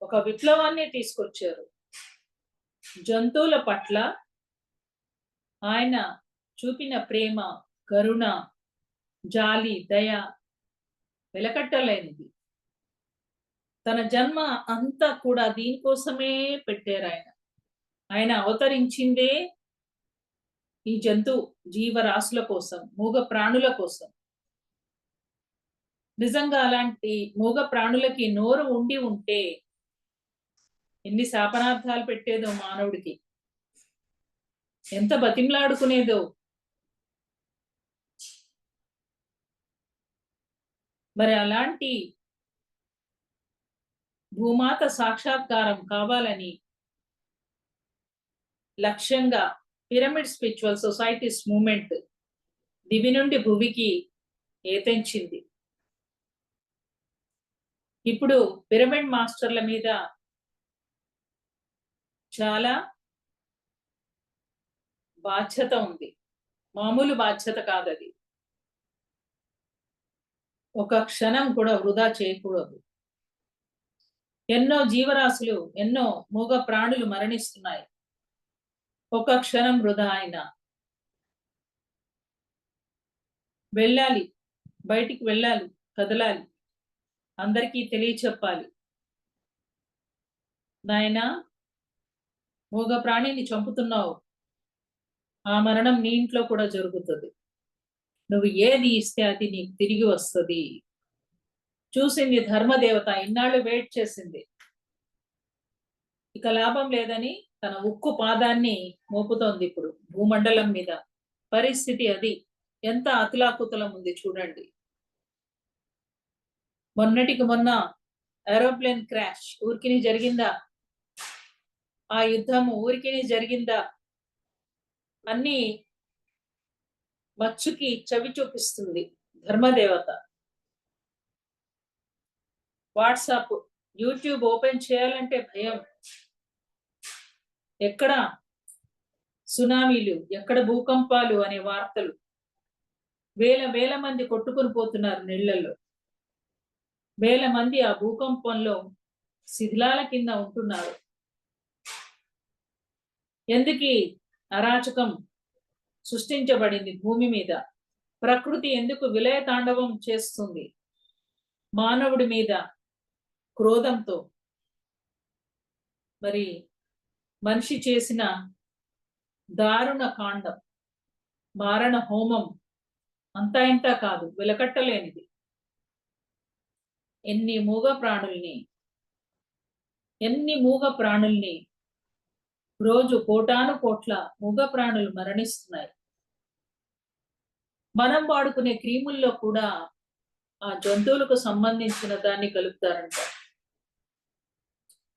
ఒక విప్లవాన్ని తీసుకొచ్చారు. జంతువుల పట్ల ఆయన చూపిన ప్రేమ, కరుణ, జాలి, దయ వెలకట్టలేనిది. తన జన్మ అంతా కూడా దీనికోసమే పెట్టారు ఆయన. ఆయన అవతరించిందే ఈ జంతు జీవరాశుల కోసం, మూగ ప్రాణుల కోసం. నిజంగా అలాంటి మూగ ప్రాణులకి నోరు ఉండి ఉంటే ఎన్ని శాపనార్థాలు పెట్టేదో మానవుడికి, ఎంత బతిమలాడుకునేదో. మరి అలాంటి భూమాత సాక్షాత్కారం కావాలని లక్ష్యంగా పిరమిడ్ స్పిరిచువల్ సొసైటీస్ మూమెంట్ దివి నుండి భువికి ఏతెంచింది. ఇప్పుడు పిరమిడ్ మాస్టర్ల మీద చాలా బాధ్యత ఉంది. మామూలు బాధ్యత కాదది. ఒక క్షణం కూడా వృధా చేయకూడదు. ఎన్నో జీవరాశులు, ఎన్నో మూగ ప్రాణులు మరణిస్తున్నాయి. ఒక క్షణం వృధా అయినా వెళ్ళాలి, బయటికి వెళ్ళాలి, కదలాలి, అందరికీ తెలియచెప్పాలి. నాయనా, మూగ ప్రాణిని చంపుతున్నావు, ఆ మరణం నీ ఇంట్లో కూడా జరుగుతుంది. నువ్వు ఏది ఇస్తే అది నీకు తిరిగి వస్తుంది. చూసింది ధర్మదేవత, ఇన్నాళ్ళు వెయిట్ చేసింది. ఇక లాభం లేదని తన ఉక్కు పాదాన్ని మోపుతోంది ఇప్పుడు భూమండలం మీద. పరిస్థితి అది. ఎంత అతులాకుతలం ఉంది చూడండి. మొన్నటికి మొన్న ఏరోప్లేన్ క్రాష్ ఊరికిని జరిగిందా? ఆ యుద్ధము ఊరికిని జరిగిందా? అన్ని మచ్చుకి చవి చూపిస్తుంది ధర్మదేవత. వాట్సాప్, యూట్యూబ్ ఓపెన్ చేయాలంటే భయం. ఎక్కడ సునామీలు, ఎక్కడ భూకంపాలు అనే వార్తలు. వేల మంది కొట్టుకుని పోతున్నారు నీళ్లలో. వేల మంది ఆ భూకంపంలో శిథిలాల కింద ఉంటున్నారు. ఎందుకు అరాచకం సృష్టించబడింది భూమి మీద? ప్రకృతి ఎందుకు విలయ తాండవం చేస్తుంది మానవుడి మీద క్రోధంతో? మరి మనిషి చేసిన దారుణ కాండం, మారణ హోమం అంతా ఇంత కాదు, వెలకట్టలేనిది. ఎన్ని మూగ ప్రాణుల్ని రోజు కోటాను కోట్ల మూగ ప్రాణులు మరణిస్తున్నాయి. మనం వాడుకునే క్రీముల్లో కూడా ఆ జంతువులకు సంబంధించిన దాన్ని కలుపుతారంట.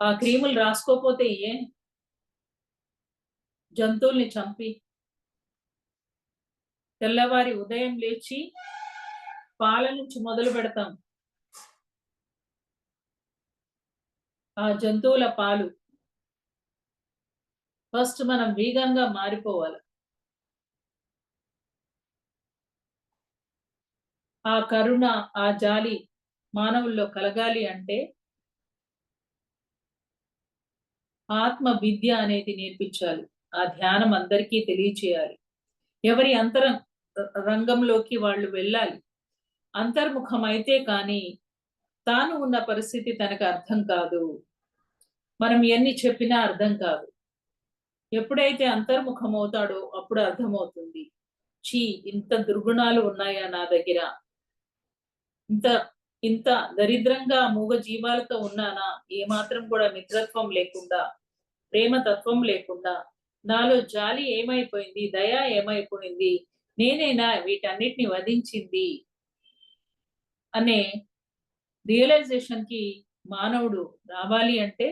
ఆ క్రీములు రాసుకోపోతే జంతువుల్ని చంపి తెల్లవారి ఉదయం లేచి పాల నుంచి మొదలు పెడతాం. ఆ జంతువుల పాలు ఫస్ట్ మనం వీగంగా మారిపోవాలి. ఆ కరుణ, ఆ జాలి మానవుల్లో కలగాలి అంటే ఆత్మ విద్య అనేది నేర్పించాలి. ఆ ధ్యానం అందరికీ తెలియచేయాలి. ఎవరి రంగంలోకి వాళ్ళు వెళ్ళాలి. అంతర్ముఖం అయితే కానీ తాను ఉన్న పరిస్థితి తనకు అర్థం కాదు. మనం ఎన్ని చెప్పినా అర్థం కాదు. ఎప్పుడైతే అంతర్ముఖం అవుతాడో అప్పుడు అర్థమవుతుంది. ఛీ! ఇంత దుర్గుణాలు ఉన్నాయా నా దగ్గర? ఇంత ఇంత దరిద్రంగా మూగ జీవాలతో ఉన్నానా? ఏమాత్రం కూడా మిత్రత్వం లేకుండా, ప్రేమతత్వం లేకుండా, నాలో జాలి ఏమైపోయింది? దయ ఏమైపోయింది? నేనేనా వీటన్నిటిని వధించింది? అనే రియలైజేషన్‌కి మానవుడు రావాలి అంటే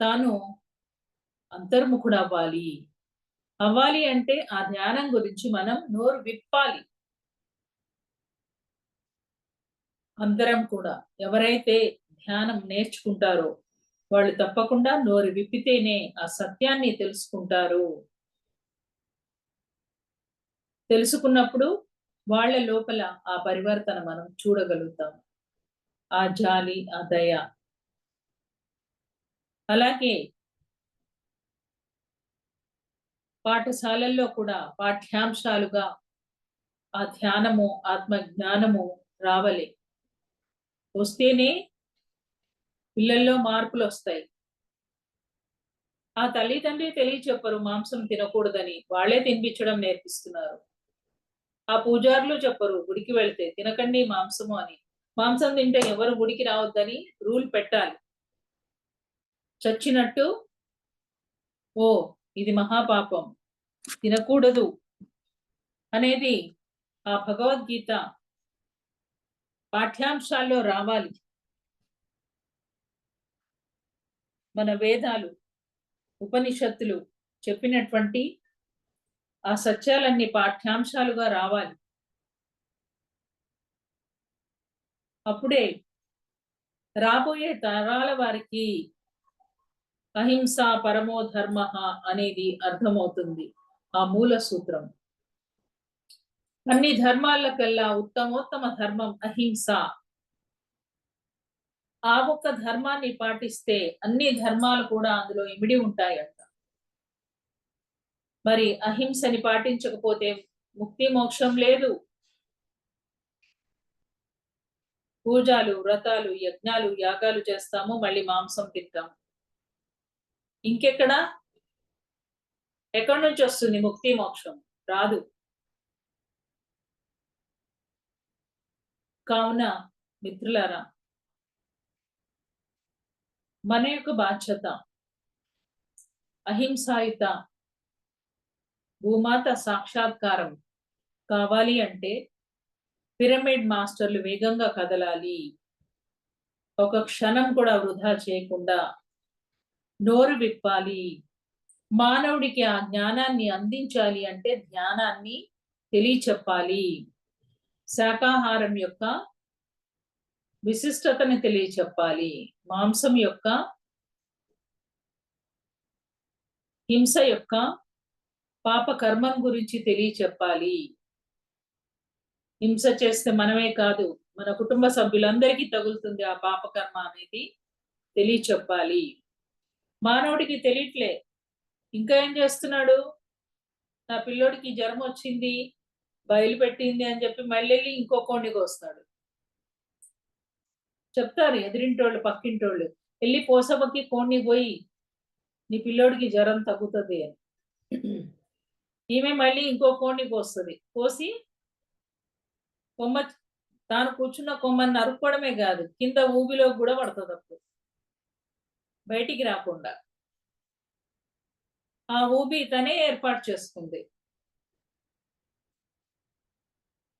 తాను అంతర్ముఖుడవ్వాలి. అవ్వాలి అంటే ఆ ధ్యానం గురించి మనం నోరు విప్పాలి. అందరం కూడా ఎవరైతే ధ్యానం నేర్చుకుంటారో వాళ్ళు తప్పకుండా నోరు విప్పితేనే ఆ సత్యాన్ని తెలుసుకుంటారు. తెలుసుకున్నప్పుడు వాళ్ళ లోపల ఆ పరివర్తన మనం చూడగలుగుతాం. ఆ జాలి, ఆ దయ. అలాగే పాఠశాలల్లో కూడా పాఠ్యాంశాలుగా ఆ ధ్యానము, ఆత్మ జ్ఞానము రావాలి. వస్తేనే పిల్లల్లో మార్పులొస్తాయి. ఆ తల్లిదండ్రి తెలియచెప్పరు మాంసం తినకూడదని. వాళ్ళే తినిపించడం నేర్పిస్తున్నారు. ఆ పూజారులు చెప్పరు గుడికి వెళ్తే తినకండి మాంసము అని. మాంసం తింటే ఎవరు గుడికి రావద్దని రూల్ పెట్టాలి. చచ్చినట్టు ఓహ్! ఇది మహాపాపం. తినకూడదు అనేది ఆ భగవద్గీత పాఠ్యాంశాల్లో రావాలి. మన వేదాలు, ఉపనిషత్తులు చెప్పినటువంటి ఆ సత్యాలన్నీ పాఠ్యాంశాలుగా రావాలి. అప్పుడే రాబోయే తరాల వారికి అహింస పరమో ధర్మః అనేది అర్థమవుతుంది. ఆ మూల సూత్రం. అన్ని ధర్మాలకల్లా ఉత్తమోత్తమ ధర్మం అహింస. ఆ ఒక్క ధర్మాన్ని పాటిస్తే అన్ని ధర్మాలు కూడా అందులో ఇమిడి ఉంటాయంట. మరి అహింసని పాటించకపోతే ముక్తి మోక్షం లేదు. పూజలు, వ్రతాలు, యజ్ఞాలు, యాగాలు చేస్తాము. మళ్ళీ మాంసం తింటాం. ఇంకెక్కడ? ఎక్కడి నుంచి వస్తుంది ముక్తి మోక్షం? రాదు. కావున మిత్రులారా, మన యొక్క బాధ్యత అహింసాయుత భూమాత సాక్షాత్కారం కావాలి అంటే పిరమిడ్ మాస్టర్లు వేగంగా కదలాలి. ఒక క్షణం కూడా వృధా చేయకుండా నోరు విప్పాలి. మానవుడికి ఆ జ్ఞానాన్ని అందించాలి అంటే ధ్యానాన్ని తెలియచెప్పాలి. శాకాహారం యొక్క విశిష్టతని తెలియచెప్పాలి. మాంసం యొక్క హింస యొక్క పాప కర్మం గురించి తెలియచెప్పాలి. హింస చేస్తే మనమే కాదు మన కుటుంబ సభ్యులందరికీ తగులుతుంది ఆ పాపకర్మ అనేది తెలియచెప్పాలి. మానవుడికి తెలియట్లే. ఇంకా ఏం చేస్తున్నాడు? నా పిల్లోడికి జ్వరం వచ్చింది, బయలుపెట్టింది అని చెప్పి మళ్ళీ ఇంకో కోడిని కోస్తాడు. చెప్తారు ఎదిరింటోళ్ళు, పక్కింటోళ్ళు. వెళ్ళి పోసమ్మకి కోడిని పోయి నీ పిల్లోడికి జ్వరం తగ్గుతుంది అని. ఈమె మళ్ళీ ఇంకో కోడిని కోస్తుంది. కోసి కొమ్మ తాను కూర్చున్న కొమ్మని నరుక్కోవడమే కాదు, కింద ఊబిలో కూడా పడుతుంది అప్పుడు బయటికి రాకుండా. ఆ ఊబి తనే ఏర్పాటు చేసుకుంది.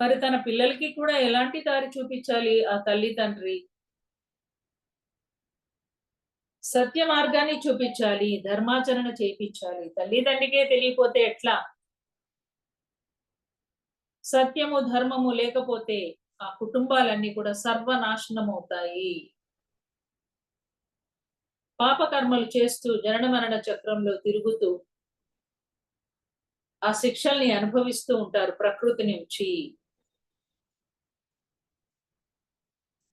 మరి తన పిల్లలకి కూడా ఎలాంటి దారి చూపించాలి ఆ తల్లి తండ్రి? సత్య మార్గాన్ని చూపించాలి, ధర్మాచరణ చేయించాలి. తల్లిదండ్రికే తెలియపోతే ఎట్లా? సత్యము ధర్మము లేకపోతే ఆ కుటుంబాలన్నీ కూడా సర్వనాశనం అవుతాయి. పాపకర్మలు చేస్తూ జనన మరణ చక్రంలో తిరుగుతూ ఆ శిక్షల్ని అనుభవిస్తూ ఉంటారు ప్రకృతి నుంచి.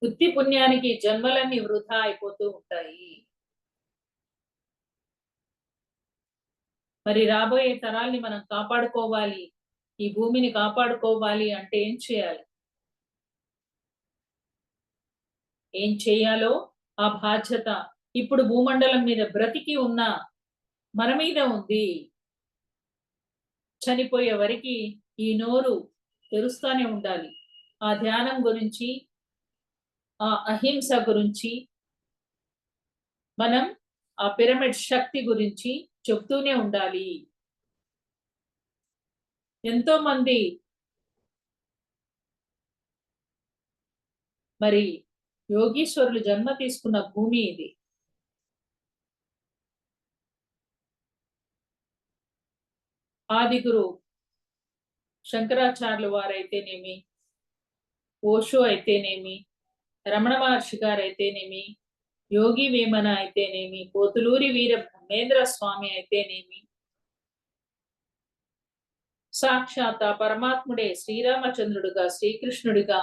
ఉత్తి పుణ్యానికి జన్మలన్నీ వృధా అయిపోతూ ఉంటాయి. మరి రాబోయే తరాల్ని మనం కాపాడుకోవాలి, ఈ భూమిని కాపాడుకోవాలి అంటే ఏం చేయాలి? ఏం చేయాలో ఆ బాధ్యత ఇప్పుడు భూమండలం మీద బ్రతికి ఉన్న మన మీద ఉంది. చనిపోయే వరకి ఈ నోరు తెరుస్తానే ఉండాలి. ఆ ధ్యానం గురించి, ఆ అహింస గురించి, మనం ఆ పిరమిడ్ శక్తి గురించి చెప్తూనే ఉండాలి. ఎంతో మంది మరి యోగీశ్వరులు జన్మ తీసుకున్న భూమి ఇది. ఆదిగురు శంకరాచార్యులు వారైతేనేమి, ఓషో అయితేనేమి, రమణ మహర్షి గారైతేనేమి, యోగి వేమన అయితేనేమి, పోతులూరి వీర బ్రహ్మేంద్ర స్వామి అయితేనేమి, సాక్షాత్ ఆ పరమాత్ముడే శ్రీరామచంద్రుడిగా, శ్రీకృష్ణుడిగా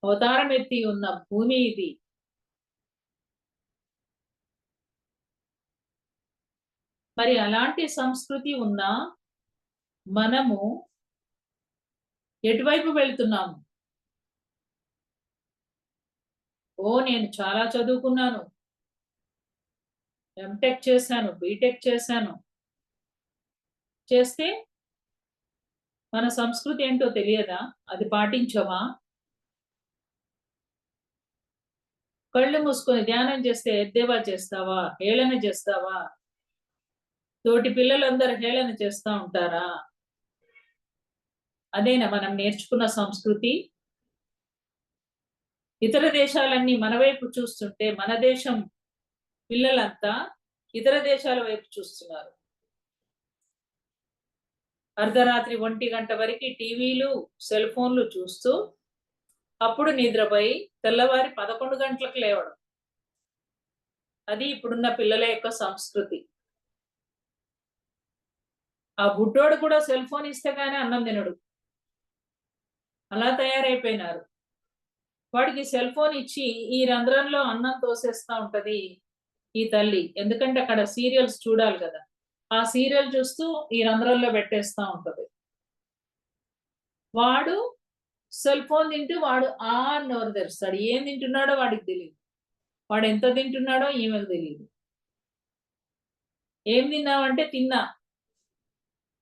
అవతారం ఎత్తి ఉన్న భూమి ఇది. మరి అలాంటి సంస్కృతి ఉన్న మనము ఎటువైపు వెళ్తున్నాము? నేను చాలా చదువుకున్నాను, ఎంటెక్ చేశాను, బీటెక్ చేశాను. చేస్తే మన సంస్కృతి ఏంటో తెలియదా? అది పాటించమా? కళ్ళు మూసుకొని ధ్యానం చేస్తే ఎద్దేవా చేస్తావా? హేళన చేస్తావా? తోటి పిల్లలందరూ హేళన చేస్తా ఉంటారా? అదేనా మనం నేర్చుకున్న సంస్కృతి? ఇతర దేశాలన్నీ మన వైపు చూస్తుంటే మన దేశం పిల్లలంతా ఇతర దేశాల వైపు చూస్తున్నారు. అర్ధరాత్రి 1 గంట వరకు టీవీలు, సెల్ ఫోన్లు చూస్తూ అప్పుడు నిద్రపోయి తెల్లవారి 11 గంటలకు లేవడం. అది ఇప్పుడున్న పిల్లల యొక్క సంస్కృతి. ఆ బుడ్డోడు కూడా సెల్ ఫోన్ ఇస్తే గానీ అన్నం తినడు. అలా తయారైపోయినారు. వాడికి సెల్ ఫోన్ ఇచ్చి ఈ రంధ్రంలో అన్నం తోసేస్తా ఉంటది ఈ తల్లి. ఎందుకంటే అక్కడ సీరియల్స్ చూడాలి కదా. ఆ సీరియల్ చూస్తూ ఈ రంధ్రంలో పెట్టేస్తా ఉంటది. వాడు సెల్ ఫోన్ తింటూ వాడు అని నోరు తెరుస్తాడు. ఏం తింటున్నాడో వాడికి తెలియదు. వాడు ఎంత తింటున్నాడో ఈమెకు తెలియదు. ఏం తిన్నావంటే తిన్నా,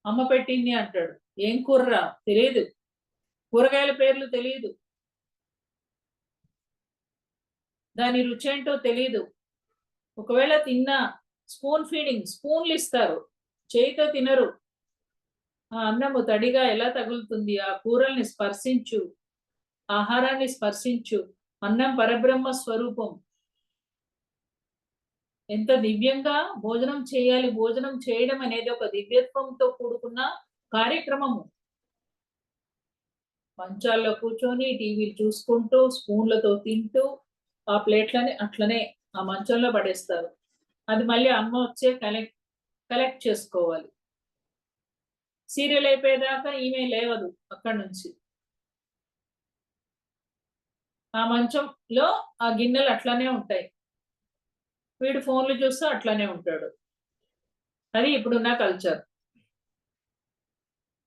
అమ్మ పెట్టింది అంటాడు. ఏం కూరరా తెలియదు, కూరగాయల పేర్లు తెలియదు, దాని రుచేంటో తెలియదు. ఒకవేళ తిన్నా స్పూన్ ఫీడింగ్, స్పూన్లు ఇస్తారు, చేయితో తినరు. ఆ అన్నము తడిగా ఎలా తగులుతుంది? ఆ కూరల్ని స్పర్శించు, ఆహారాన్ని స్పర్శించు. అన్నం పరబ్రహ్మ స్వరూపం. ఎంత దివ్యంగా భోజనం చేయాలి. భోజనం చేయడం అనేది ఒక దివ్యత్వంతో కూడుకున్న కార్యక్రమము. మంచాల్లో కూర్చొని టీవీలు చూసుకుంటూ స్పూన్లతో తింటూ ఆ ప్లేట్లని అట్లనే ఆ మంచంలో పడేస్తారు. అది మళ్ళీ అమ్మ వచ్చే కలెక్ట్ చేసుకోవాలి. సీరియల్ అయిపోయేదాకా ఈమె లేవదు అక్కడి నుంచి. ఆ మంచంలో ఆ గిన్నెలు అట్లానే ఉంటాయి. వీడు ఫోన్లు చూస్తూ అట్లానే ఉంటాడు. అది ఇప్పుడున్న కల్చర్.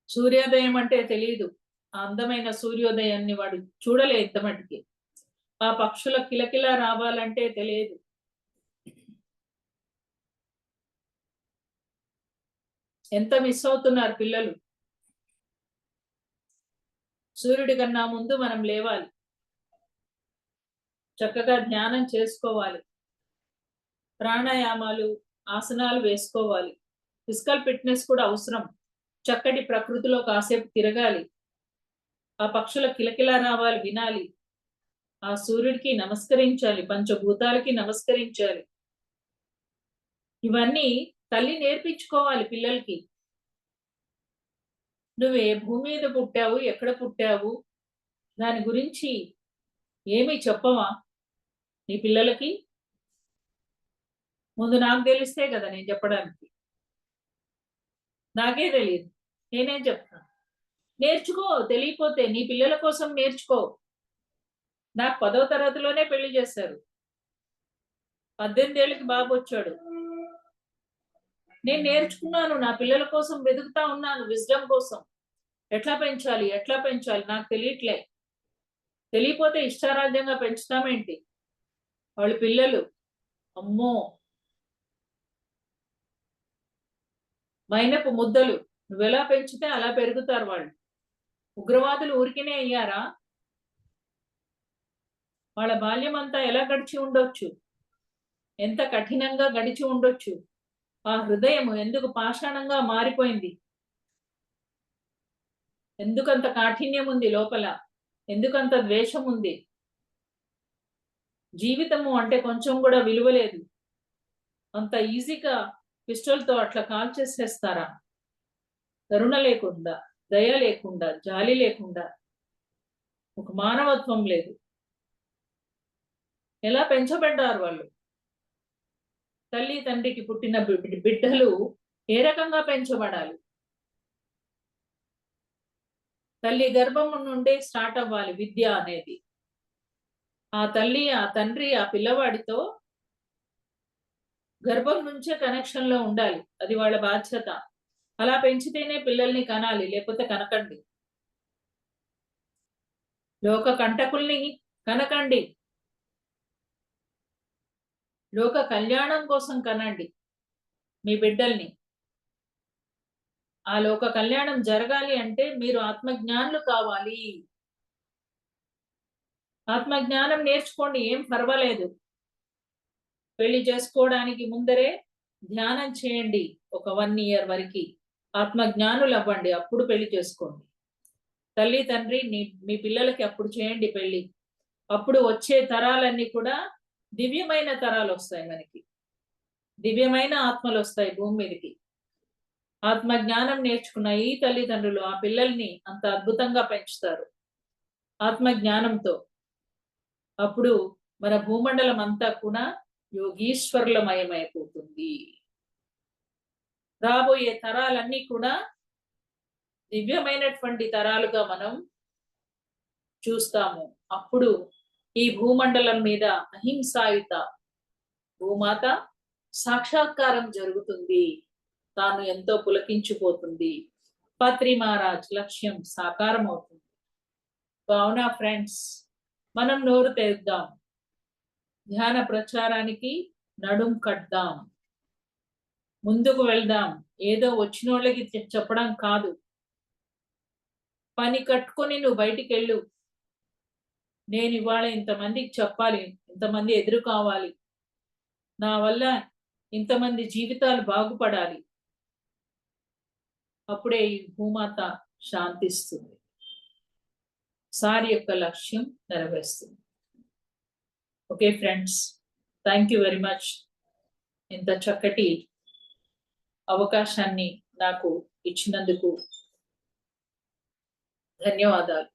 సూర్యోదయం అంటే తెలియదు. ఆ అందమైన సూర్యోదయాన్ని వాడు చూడలే ఇంత మటుకి. ఆ పక్షుల కిలకిల రావాలంటే తెలియదు. ఎంత మిస్ అవుతున్నారు పిల్లలు. సూర్యుడి కన్నా ముందు మనం లేవాలి, చక్కగా ధ్యానం చేసుకోవాలి, ప్రాణాయామాలు, ఆసనాలు వేసుకోవాలి. ఫిజికల్ ఫిట్నెస్ కూడా అవసరం. చక్కటి ప్రకృతిలో కాసేపు తిరగాలి, ఆ పక్షుల కిలకిల రావాలి వినాలి, ఆ సూర్యుడికి నమస్కరించాలి, పంచభూతాలకి నమస్కరించాలి. ఇవన్నీ తల్లి నేర్పించుకోవాలి పిల్లలకి. నువ్వు ఏ భూమి మీద పుట్టావు, ఎక్కడ పుట్టావు, దాని గురించి ఏమీ చెప్పవా నీ పిల్లలకి? ముందు నాకు తెలిస్తే కదా నేను చెప్పడానికి. నాకే తెలియదు. నేనేం చెప్తాను, నేర్చుకో. తెలియపోతే నీ పిల్లల కోసం నేర్చుకో. నాకు 10వ తరగతిలోనే పెళ్లి చేశారు. 18 ఏళ్ళకి బాబు వచ్చాడు. నేను నేర్చుకున్నాను, నా పిల్లల కోసం వెతుకుతా ఉన్నాను, విజ్డమ్ కోసం. ఎట్లా పెంచాలి నాకు తెలియట్లే. తెలియపోతే ఇష్టారాజ్యంగా పెంచుతామేంటి? వాళ్ళ పిల్లలు అమ్మో మైనపు ముద్దలు. నువ్వెలా పెంచితే అలా పెరుగుతారు వాళ్ళు. ఉగ్రవాదులు ఊరికినే అయ్యారా? వాళ్ళ బాల్యం అంతా ఎలా గడిచి ఉండొచ్చు? ఎంత కఠినంగా గడిచి ఉండొచ్చు? ఆ హృదయం ఎందుకు పాషాణంగా మారిపోయింది? ఎందుకంత కాఠిన్యం ఉంది లోపల? ఎందుకంత ద్వేషం ఉంది? జీవితము అంటే కొంచెం కూడా విలువ లేదు. అంత ఈజీగా పిస్టల్తో అట్లా కాల్ చేసేస్తారా? కరుణ లేకుండా, దయ లేకుండా, జాలి లేకుండా, ఒక మానవత్వం లేదు. ఎలా పెంచబడ్డారు వాళ్ళు? తల్లి తండ్రికి పుట్టిన బిడ్డలు ఏ రకంగా పెంచబడాలి? తల్లి గర్భం నుండే స్టార్ట్ అవ్వాలి విద్య అనేది. ఆ తల్లి, ఆ తండ్రి, ఆ పిల్లవాడితో గర్భం నుంచే కనెక్షన్ లో ఉండాలి. అది వాళ్ళ బాధ్యత. అలా పెంచితేనే పిల్లల్ని కనాలి, లేకపోతే కనకండి. లోక కంటకుల్ని కనకండి. లోక కళ్యాణం కోసం కనండి మీ బిడ్డల్ని. ఆ లోక కళ్యాణం జరగాలి అంటే మీరు ఆత్మజ్ఞానులు కావాలి. ఆత్మజ్ఞానం నేర్చుకోండి, ఏం పర్వాలేదు. పెళ్లి చేసుకోవడానికి ముందరే ధ్యానం చేయండి ఒక 1 year వరకు. ఆత్మజ్ఞానులు అవ్వండి, అప్పుడు పెళ్లి చేసుకోండి. తల్లి తండ్రి మీ పిల్లలకి అప్పుడు చేయండి పెళ్లి. అప్పుడు వచ్చే తరాలన్నీ కూడా దివ్యమైన తరాలు వస్తాయి మనకి. దివ్యమైన ఆత్మలు వస్తాయి భూమి మీదకి. ఆత్మజ్ఞానం నేర్చుకున్న ఈ తల్లిదండ్రులు ఆ పిల్లల్ని అంత అద్భుతంగా పెంచుతారు ఆత్మజ్ఞానంతో. అప్పుడు మన భూమండలం అంతా కూడా యోగీశ్వరులమయమైపోతుంది. రాబోయే తరాలన్నీ కూడా దివ్యమైనటువంటి తరాలుగా మనం చూస్తాము. అప్పుడు ఈ భూమండలం మీద అహింసాయుత భూమాత సాక్షాత్కారం జరుగుతుంది. తాను ఎంతో పులకించిపోతుంది. పత్రి మహారాజ్ లక్ష్యం సాకారం అవుతుంది. కావున ఫ్రెండ్స్, మనం నోరు తెరుద్దాం. ధ్యాన ప్రచారానికి నడుం కట్దాం. ముందుకు వెళ్దాం. ఏదో వచ్చినోళ్ళకి చెప్పడం కాదు. పని కట్టుకొని నువ్వు బయటికి వెళ్ళు. నేను ఇవాళ ఇంతమందికి చెప్పాలి, ఇంతమంది ఎదురు కావాలి, నా వల్ల ఇంతమంది జీవితాలు బాగుపడాలి. అప్పుడే ఈ భూమాత శాంతిస్తుంది. సారి యొక్క లక్ష్యం నెరవేరుస్తుంది. Okay friends, thank you very much. ఇంత చక్కటి అవకాశాన్ని నాకు ఇచ్చినందుకు ధన్యవాదాలు.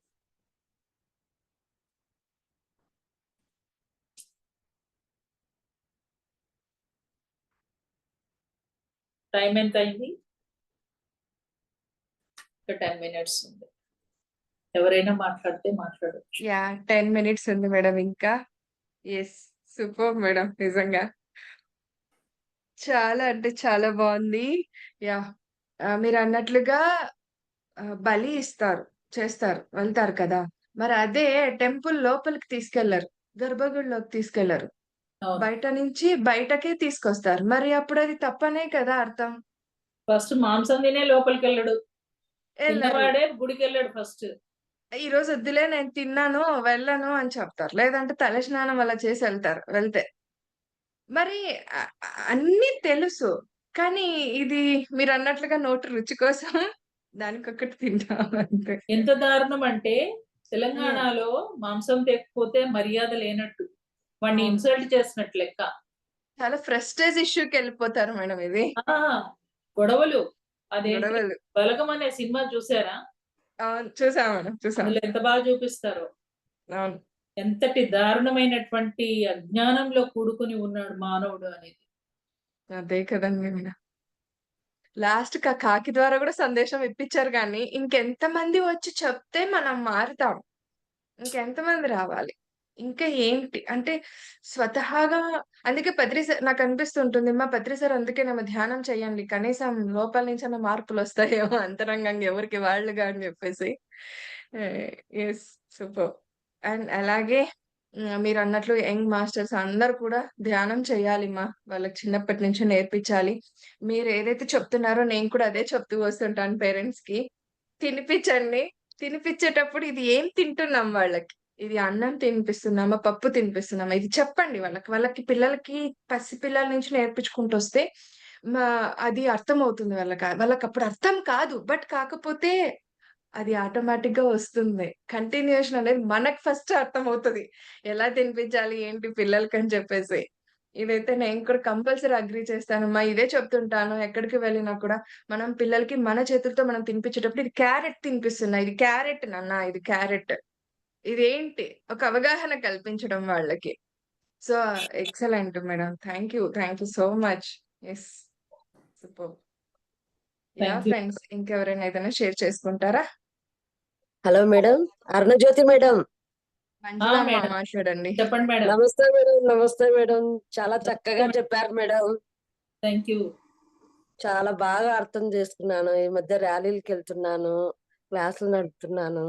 టైం ఎంత అయింది? ఒక 10 minutes ఉంది. ఎవరైనా మాట్లాడితే మాట్లాడచ్చు. 10 minutes ఉంది మేడం ఇంకా. ఎస్, సూపర్ మేడం, నిజంగా చాలా అంటే చాలా బాగుంది. యా, మీరు అన్నట్లుగా బలి చేస్తారు, వెళ్తారు కదా. మరి అదే టెంపుల్ లోపలికి తీసుకెళ్లరు, గర్భగుడిలోకి తీసుకెళ్లరు, అవును. బయట నుంచి బయటకే తీసుకొస్తారు. మరి అప్పుడు అది తప్పనే కదా అర్థం. ఫస్ట్ మాంసం తినే లోపలికి వెళ్ళడు, వెళ్ళరు. తిన్నవాడే గుడికి వెళ్ళాడు ఫస్ట్. ఈ రోజు వద్దులే, నేను తిన్నాను, వెళ్ళను అని చెప్తారు. లేదంటే తల స్నానం అలా చేసి వెళ్తే. మరి అన్నీ తెలుసు, కానీ ఇది మీరు అన్నట్లుగా నోటి రుచి కోసం దానికొక్కటి తింటాం అంతే. ఎంత దారుణం అంటే తెలంగాణలో మాంసం తెకపోతే మర్యాద లేనట్టు, వాడిని అవును. ఇన్సల్ట్ చేసినట్టు లెక్క. చాలా ఫ్రెస్టేజ్ ఇష్యూకి వెళ్ళిపోతారు మేడం ఇది. గొడవలు. అదేంటి, గొడవలు. బలగం అనే సినిమా చూసారా? అవును, చూసాం మేడం, చూసాం. అందులో ఎంత బాగా చూపిస్తారో. అవును. ఎంతటి దారుణమైనటువంటి అజ్ఞానంలో కూడుకుని ఉన్నాడు మానవుడు అనేది. అదే కదండి మేడం. లాస్ట్ కాకి ద్వారా కూడా సందేశం ఇప్పించారు కానీ ఇంకెంతమంది వచ్చి చెప్తే మనం మారుతాం. ఇంకెంతమంది రావాలి? ఇంకా ఏంటి? అంటే స్వతహాగా అందుకే పత్రి సార్ నాకనిపిస్తుంటుంది. పత్రి సార్ అందుకేనేమో ధ్యానం చేయండి. కనీసం లోపల నుంచన్నా మార్పులొస్తాయేమో అంతరంగంగా ఎవరికి వాళ్ళుగా అని జెప్పేసి. యెస్. సూపర్. అండ్ అలాగే మీరన్నట్లు యంగ్ మాస్టర్స్ అందరూ కూడా ధ్యానం చేయాలిమ్మా. వాళ్ళకి చిన్నప్పటి నుంచే నేర్పించాలి. మీరేదైతే చెప్తున్నారో నేను కూడా అదే చెప్తూ వస్తుంటాను పేరెంట్స్‌కి. తినిపిచ్చండి. తినిపిచ్చేటప్పుడు ఇది ఏం తింటున్నాం వాళ్ళకి? ఇది అన్నం తినిపిస్తున్నామా? పప్పు తినిపిస్తున్నామా? ఇది చెప్పండి వాళ్ళకి. పిల్లలకి పసిపిల్లల నుంచి నేర్పించుకుంటొస్తే మా అది అర్థమవుతుంది వాళ్ళకి. వాళ్ళకప్పుడు అర్థం కాదు. బట్ కాకపోతే అది ఆటోమేటిక్‌గా వస్తుంది. కంటిన్యూయేషన్ అనేది మనకు ఫస్ట్ అర్థమవుతది. ఎలా తినిపించాలి ఏంటి పిల్లలకని చెప్పేసి. ఇదైతే నేను కూడా కంపల్సరీ అగ్రీ చేస్తానమ్మా. ఇదే చెప్తుంటాను ఎక్కడికి వెళ్ళినా కూడా. మనం పిల్లలకి మన చేతులతో మనం తినిపించేటప్పుడు ఇది క్యారెట్ తినిపిస్తున్నా. ఇది క్యారెట్ నాన్న ఇది క్యారెట్. ఇదేంటి? ఒక అవగాహన కల్పించడం వాళ్ళకి. So, excellent madam. Thank you. Thank you so much. Yes. Superb. Yeah! Thank you. Friends ఇంకెవరైనా ఏదైనా షేర్ చేసుకుంటారా? Hello madam, Arunajyothi madam. Manjula అమ్మ మేడం మాట్లాడండి. చెప్పండి మేడం. నమస్తే మేడం, నమస్తే మేడం. చాలా చక్కగా చెప్పారు మేడం. Thank you. చాలా బాగా అర్థం చేసుకున్నాను. ఈ మధ్య ర్యాలీలకు వెళ్తున్నాను, క్లాసులు నడుపుతున్నాను,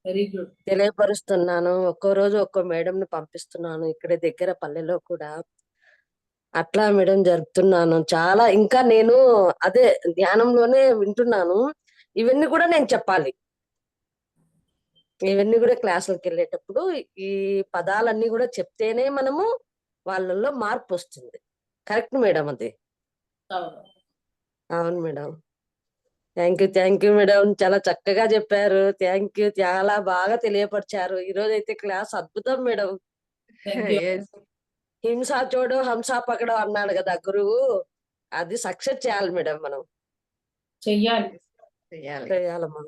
వెరీ గుడ్. తెలియపరుస్తున్నాను. ఒక్కో రోజు ఒక్కో మేడంని పంపిస్తున్నాను ఇక్కడ దగ్గర పల్లెలో కూడా. అట్లా మేడం జరుపుతున్నాను. చాలా ఇంకా నేను అదే ధ్యానంలోనే వింటున్నాను. ఇవన్నీ కూడా నేను చెప్పాలి. ఇవన్నీ కూడా క్లాసులకు వెళ్ళేటప్పుడు ఈ పదాలన్నీ కూడా చెప్తేనే మనము వాళ్ళల్లో మార్పు వస్తుంది. కరెక్ట్ మేడం అది. అవును. అవును మేడం. Thank you madam. చాలా చక్కగా చెప్పారు. Thank you. చాలా బాగా తెలియపరిచారు. ఈ రోజు అయితే క్లాస్ అద్భుతం మేడం. Thank you. యెస్. హింసా చూడు హంసా పకడం అన్నాడు కదా గురువు. అది సక్సెస్ చేయాలి మేడం. మనం చెయ్యాలి. చెయ్యాలి. చేయాలమ్మా.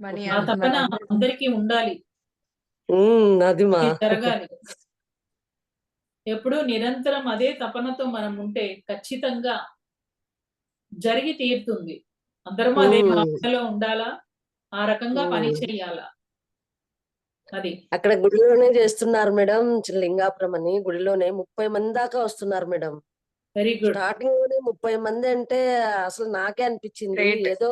మనీ ఆ తపన మనందరి అందరికీ ఉండాలి. అది మా ఇది జరగాలి. ఎప్పుడు నిరంతరం అదే తపనతో మనం ఉంటే ఖచ్చితంగా జరిగి తీరుతుంది. అందరం అదే భావనలో ఉండాలా, ఆ రకంగా పని చెయ్యాలా. అది అక్కడ గుడిలోనే చేస్తున్నారు మేడం. లింగాపురం అని గుడిలోనే 30 మంది దాకా వస్తున్నారు మేడం. Very good. స్టార్టింగ్ లోనే 30 మంది అంటే అసలు నాకే అనిపించింది గ్రేట్. ఏదో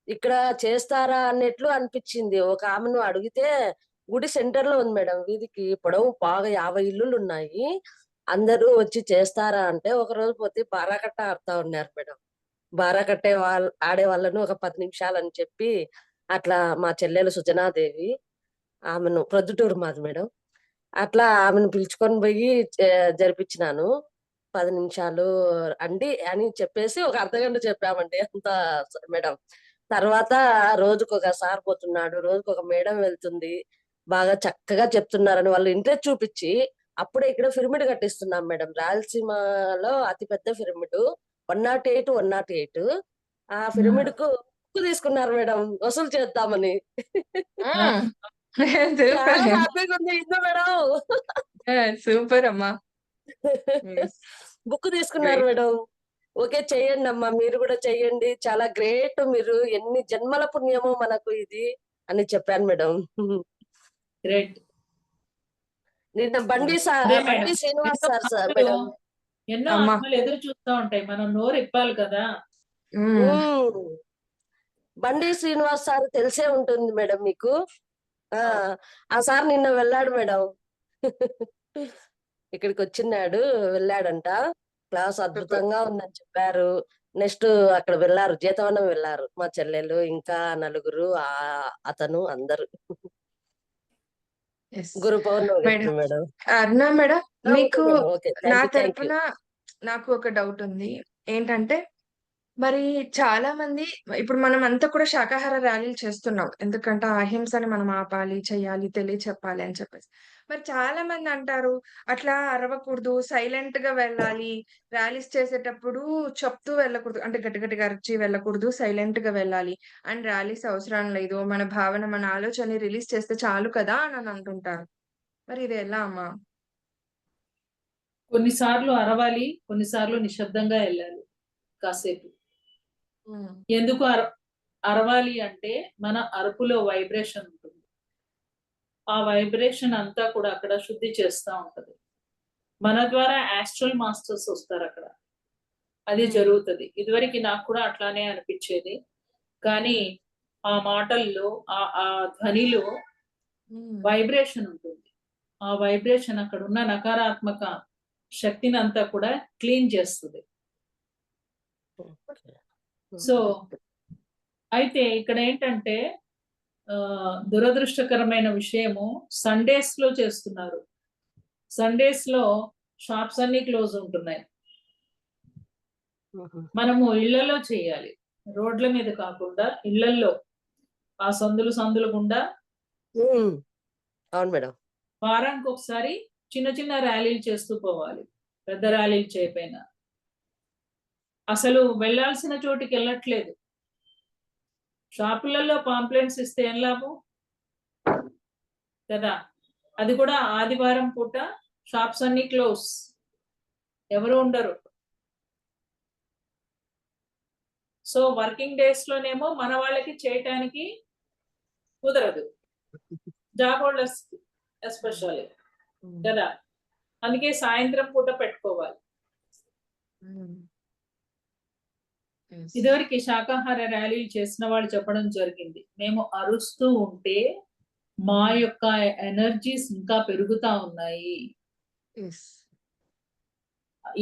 ఇక్కడ చేస్తారా అన్నట్లు అనిపించింది. ఒక ఆమెను అడిగితే గుడి సెంటర్ లో ఉంది మేడం. వీధికి పొడవు బాగా 50 ఇల్లులు ఉన్నాయి. అందరూ వచ్చి చేస్తారా అంటే ఒక రోజు పోతే బారాకట్ట ఆడుతా ఉన్నారు మేడం. బారా కట్టే ఆడే వాళ్ళను ఒక 10 నిమిషాలు అని చెప్పి అట్లా మా చెల్లెలు సుజనాదేవి ఆమెను ప్రొద్దుటూరు మాది మేడం. అట్లా ఆమెను పిలుచుకొని పోయి జరిపించినాను. 10 నిమిషాలు అండి అని చెప్పేసి ఒక అర్ధగంట చెప్పామండి అంత మేడం. తర్వాత రోజుకొక సార్ పోతున్నాడు, రోజుకొక మేడం వెళ్తుంది. బాగా చక్కగా చెప్తున్నారని వాళ్ళు ఇంట్రెస్ట్ చూపించి అప్పుడే ఇక్కడ పిరమిడ్ కట్టిస్తున్నాం మేడం. రాయలసీమలో అతిపెద్ద పిరమిడ్ 108, 108. ఆ పిరమిడ్ కు బుక్ తీసుకున్నారు మేడం వసూలు చేద్దామని. చాలా సూపర్. హ్యాపీగా ఉంది ఇందు మేడం. సూపర్ అమ్మా. బుక్ తీసుకున్నారు గ్రేట్. మేడం. ఓకే చెయ్యండి అమ్మా, మీరు కూడా చెయ్యండి. చాలా గ్రేట్, మీరు ఎన్ని జన్మల పుణ్యమో మనకు ఇది అని చెప్పాను మేడం. గ్రేట్. నిన్న బండి అదే మేడం. బండి శ్రీనివాస్ ఎన్నో సార్ ఆత్మలు మేడం. ఎన్నో అమ్మా. ఆత్మలు ఎదురు చూస్తూ ఉంటాయి. మనం నోరు ఇప్పాలి కదా. బండి శ్రీనివాస్ సార్ తెలిసే ఉంటుంది మేడం మీకు. ఆ సార్ నిన్న వెళ్ళాడు మేడం. ఇక్కడికి వచ్చినాడు, వెళ్ళాడంట. క్లాస్ అద్భుతంగా ఉందని చెప్పారు. నెక్స్ట్ అక్కడ వెళ్ళారు, జీతవనం వెళ్ళారు మా చెల్లెలు ఇంకా నలుగురు అతను అందరు. గురు పౌర్ణమి మేడం. అరుణ మేడం మీకు ఓకే నా థ్యాంక్ యూ. తరపున నాకు ఒక డౌట్ ఉంది. ఏంటంటే మరి చాలా మంది ఇప్పుడు మనం అంతా కూడా శాకాహార ర్యాలీలు చేస్తున్నాం. ఎందుకంటే అహింసని మనం ఆపాలి, చెయ్యాలి, తెలియచెప్పాలి అని చెప్పేసి. మరి చాలా మంది అంటారు అట్లా అరవకూడదు, సైలెంట్‌గా వెళ్ళాలి. ర్యాలీస్ చేసేటప్పుడు చెప్తూ వెళ్ళకూడదు. అంటే గట్టి గట్టిగా అరిచి వెళ్ళకూడదు. సైలెంట్‌గా వెళ్ళాలి. అండ్ ర్యాలీస్ అవసరం లేదు. మన భావన, మన ఆలోచనని రిలీజ్ చేస్తే చాలు కదా అని అంటుంటారు. మరి ఇది ఎలా అమ్మా? కొన్నిసార్లు అరవాలి, కొన్నిసార్లు నిశ్శబ్దంగా వెళ్ళాలి కాసేపు. ఉమ్, ఎందుకు అరవాలి అంటే మన అరుపులో వైబ్రేషన్ ఉంటుంది. ఆ వైబ్రేషన్ అంతా కూడా అక్కడ శుద్ధి చేస్తూ ఉంటది. మన ద్వారా ఆస్ట్రల్ మాస్టర్స్ వస్తారు అక్కడ. అది ఉమ్, జరుగుతుంది. ఇదివరకు నాకు కూడా అట్లానే అనిపించేది. కానీ ఉమ్, ఆ మాటల్లో ఆ ధ్వనిలో ఉమ్, వైబ్రేషన్ ఉంటుంది. ఆ వైబ్రేషన్ అక్కడ ఉన్న నకారాత్మక శక్తిని అంతా కూడా క్లీన్ చేస్తుంది. ఓకే. సో అయితే ఇక్కడ ఏంటంటే దురదృష్టకరమైన విషయము సండేస్ లో చేస్తున్నారు. సండేస్ లో షాప్స్ అన్ని క్లోజ్ ఉంటున్నాయి. ఉహు. మనము ఇళ్లలో చేయాలి, రోడ్ల మీద కాకుండా ఇళ్లల్లో ఆ సందులు సందులు గుండా ఉమ్. అవును మేడం. వారానికి ఒకసారి చిన్న చిన్న ర్యాలీలు చేస్తూ పోవాలి. పెద్ద ర్యాలీలు చేయకపోయినా. అసలు వెళ్ళాల్సిన చోటికి వెళ్ళట్లేదు. షాపులలో పాంప్లెంట్స్ ఇస్తే ఏం లాభం కదా. అది కూడా ఆదివారం పూట షాప్స్ అన్ని క్లోజ్, ఎవరు ఉండరు. సో వర్కింగ్ డేస్ లోనేమో మన వాళ్ళకి చేయటానికి కుదరదు, జాబ్ హోల్డర్స్ ఎస్పెషల్లీ ఉమ్, కదా. అందుకే సాయంత్రం పూట పెట్టుకోవాలి. ఉమ్, yes. ఇదివరకు శాకాహార ర్యాలీలు చేసిన వాళ్ళు చెప్పడం జరిగింది, మేము అరుస్తూ ఉంటే మా యొక్క ఎనర్జీస్ ఇంకా పెరుగుతా ఉన్నాయి. Yes.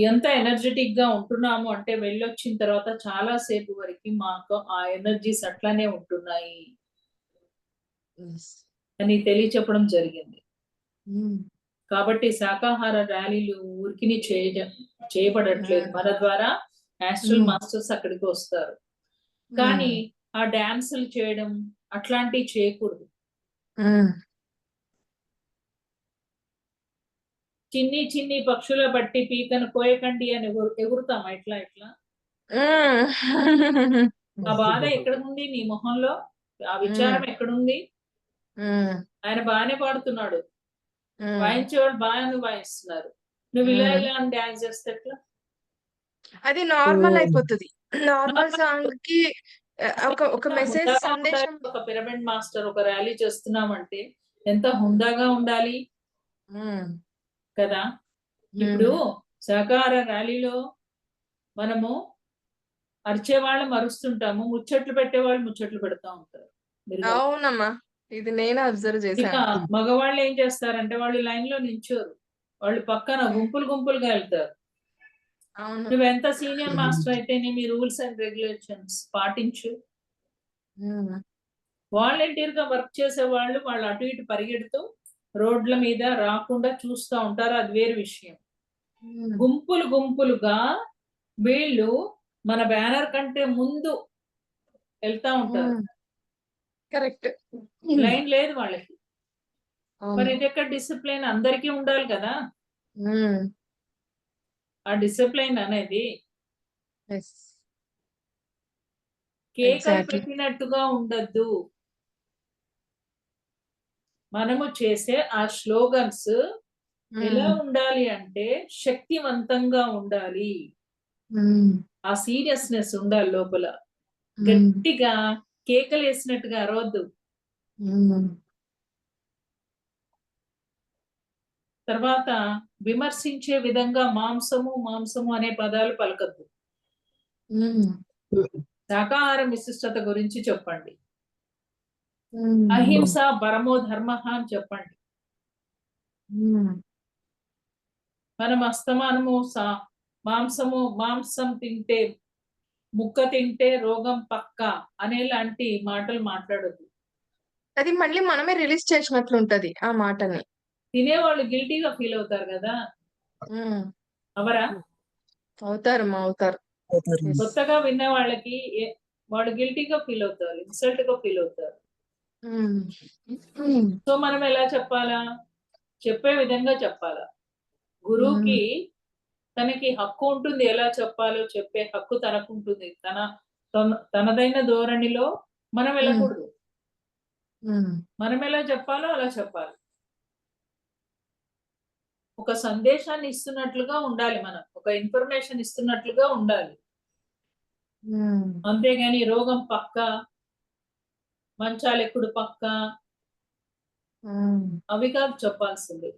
ఎంత ఎనర్జెటిక్ గా ఉంటున్నాము అంటే వెళ్ళొచ్చిన తర్వాత చాలా సేపు వరకు మాకు ఆ ఎనర్జీస్ అట్లానే ఉంటున్నాయి Yes. అని తెలియచెప్పడం జరిగింది. ఉమ్, కాబట్టి శాకాహార ర్యాలీలు ఊరికిని చేయబడట్లేదు. మన ద్వారా ఆస్ట్రల్ మాస్టర్స్ అక్కడికి వస్తారు. కానీ ఆ డాన్సులు చేయడం అట్లాంటివి చేయకూడదు. ఉమ్, చిన్ని చిన్ని పక్షుల బట్టి పీకను కోయకండి అని ఎగురుతాం ఇట్లా ఇట్లా. ఉమ్, ఆ బాధ ఎక్కడుంది నీ మొహంలో? ఆ విచారం ఎక్కడుంది? ఉమ్, ఆయన బాగానే పాడుతున్నాడు, ఉమ్, వాయించేవాడు బాగానే వాయిస్తున్నారు, నువ్వు ఇలా ఇలా అని డాన్స్ చేస్తే ఎట్లా? అది నార్మల్ ఉమ్. అయిపోతుంది. నార్మల్ సాంగ్ కి ఒక మెసేజ్ హుందాగా సందేశం. ఉండాలి. ఒక పిరమిడ్ మాస్టర్ ఒక ర్యాలీ చేస్తున్నామంటే ఎంత హుందాగా ఉండాలి ఉమ్, కదా. ఇప్పుడు శాకాహార ర్యాలీలో మనము అరిచేవాళ్ళం అరుస్తుంటాము, ముచ్చట్లు పెట్టేవాళ్ళు ముచ్చట్లు పెడతా ఉంటారు. మీరు అవునమ్మా, ఇది నేను అబ్జర్వ్ ఇక చేశాను. మగవాళ్ళు ఏం చేస్తారంటే వాళ్ళు లైన్ లో నించోరు, వాళ్ళు పక్కన గుంపులు గుంపులుగా వెళ్తారు. అవును. నువ్వు ఎంత సీనియర్ మాస్టర్ అయితే నీ రూల్స్ అండ్ రెగ్యులేషన్స్ పాటించు. ఉమ్, వాలంటీర్ గా వర్క్ చేసే వాళ్ళు అటు ఇటు పరిగెడుతూ రోడ్ల మీద రాకుండా చూస్తూ ఉంటారు, అది వేరు విషయం. ఉమ్, గుంపులు గుంపులుగా వీళ్ళు మన బ్యానర్ కంటే ముందు వెళ్తా ఉంటారు. కరెక్ట్. లైన్ లేదు వాళ్ళకి. మరి అవును. ఇది ఎక్కడ డిసిప్లిన్? అందరికీ ఉండాలి కదా ఉమ్, ఆ డిసిప్లిన్ అనేది. yes. కేకలు Exactly. పెట్టినట్టుగా ఉండద్దు. మనము చేసే ఆ స్లోగన్స్ ఎలా ఉండాలి అంటే శక్తివంతంగా ఉండాలి. ఉమ్, ఆ సీరియస్నెస్ ఉండాలి లోపల. ఉమ్, గట్టిగా కేకలు వేసినట్టుగా అరవద్దు. ఉమ్, తర్వాత విమర్శించే విధంగా మాంసము మాంసము అనే పదాలు పలకద్దు. ఉమ్, శాకాహార విశిష్టత గురించి చెప్పండి. ఉమ్, అహింస పరమో ధర్మ అని చెప్పండి. ఉమ్, మనం అస్తమానము మాంసం తింటే ముక్క తింటే రోగం పక్క అనేలాంటి మాటలు మాట్లాడొద్దు. అది మళ్ళీ మనమే రిలీజ్ చేసినట్లుంటది ఆ మాటని. తినేవాళ్ళు గిల్టీగా ఫీల్ అవుతారు కదా, ఉమ్, అవరా? అవుతారమ్మా, అవుతారు. Yes. కొత్తగా విన్న వాళ్ళకి వాళ్ళు గిల్టీగా ఫీల్ అవుతారు, ఇన్సల్ట్ గా ఫీల్ అవుతారు. ఉమ్, ఉమ్, సో మనం ఎలా చెప్పాలా? చెప్పే విధంగా చెప్పాలా. గురువుకి తనకి హక్కు ఉంటుంది, ఎలా చెప్పాలో చెప్పే హక్కు తనకు ఉంటుంది. తనదైన ధోరణిలో మనం వెళ్ళకూడదు. ఉమ్, మనం ఎలా చెప్పాలో అలా చెప్పాలి. ఒక సందేశాన్ని ఇస్తున్నట్లుగా ఉండాలి, మనం ఒక ఇన్ఫర్మేషన్ ఇస్తున్నట్లుగా ఉండాలి. ఉమ్, అంతేగాని రోగం పక్క, మంచాలెక్కుడు పక్క, ఉమ్, అవి కాదు చెప్పాల్సింది.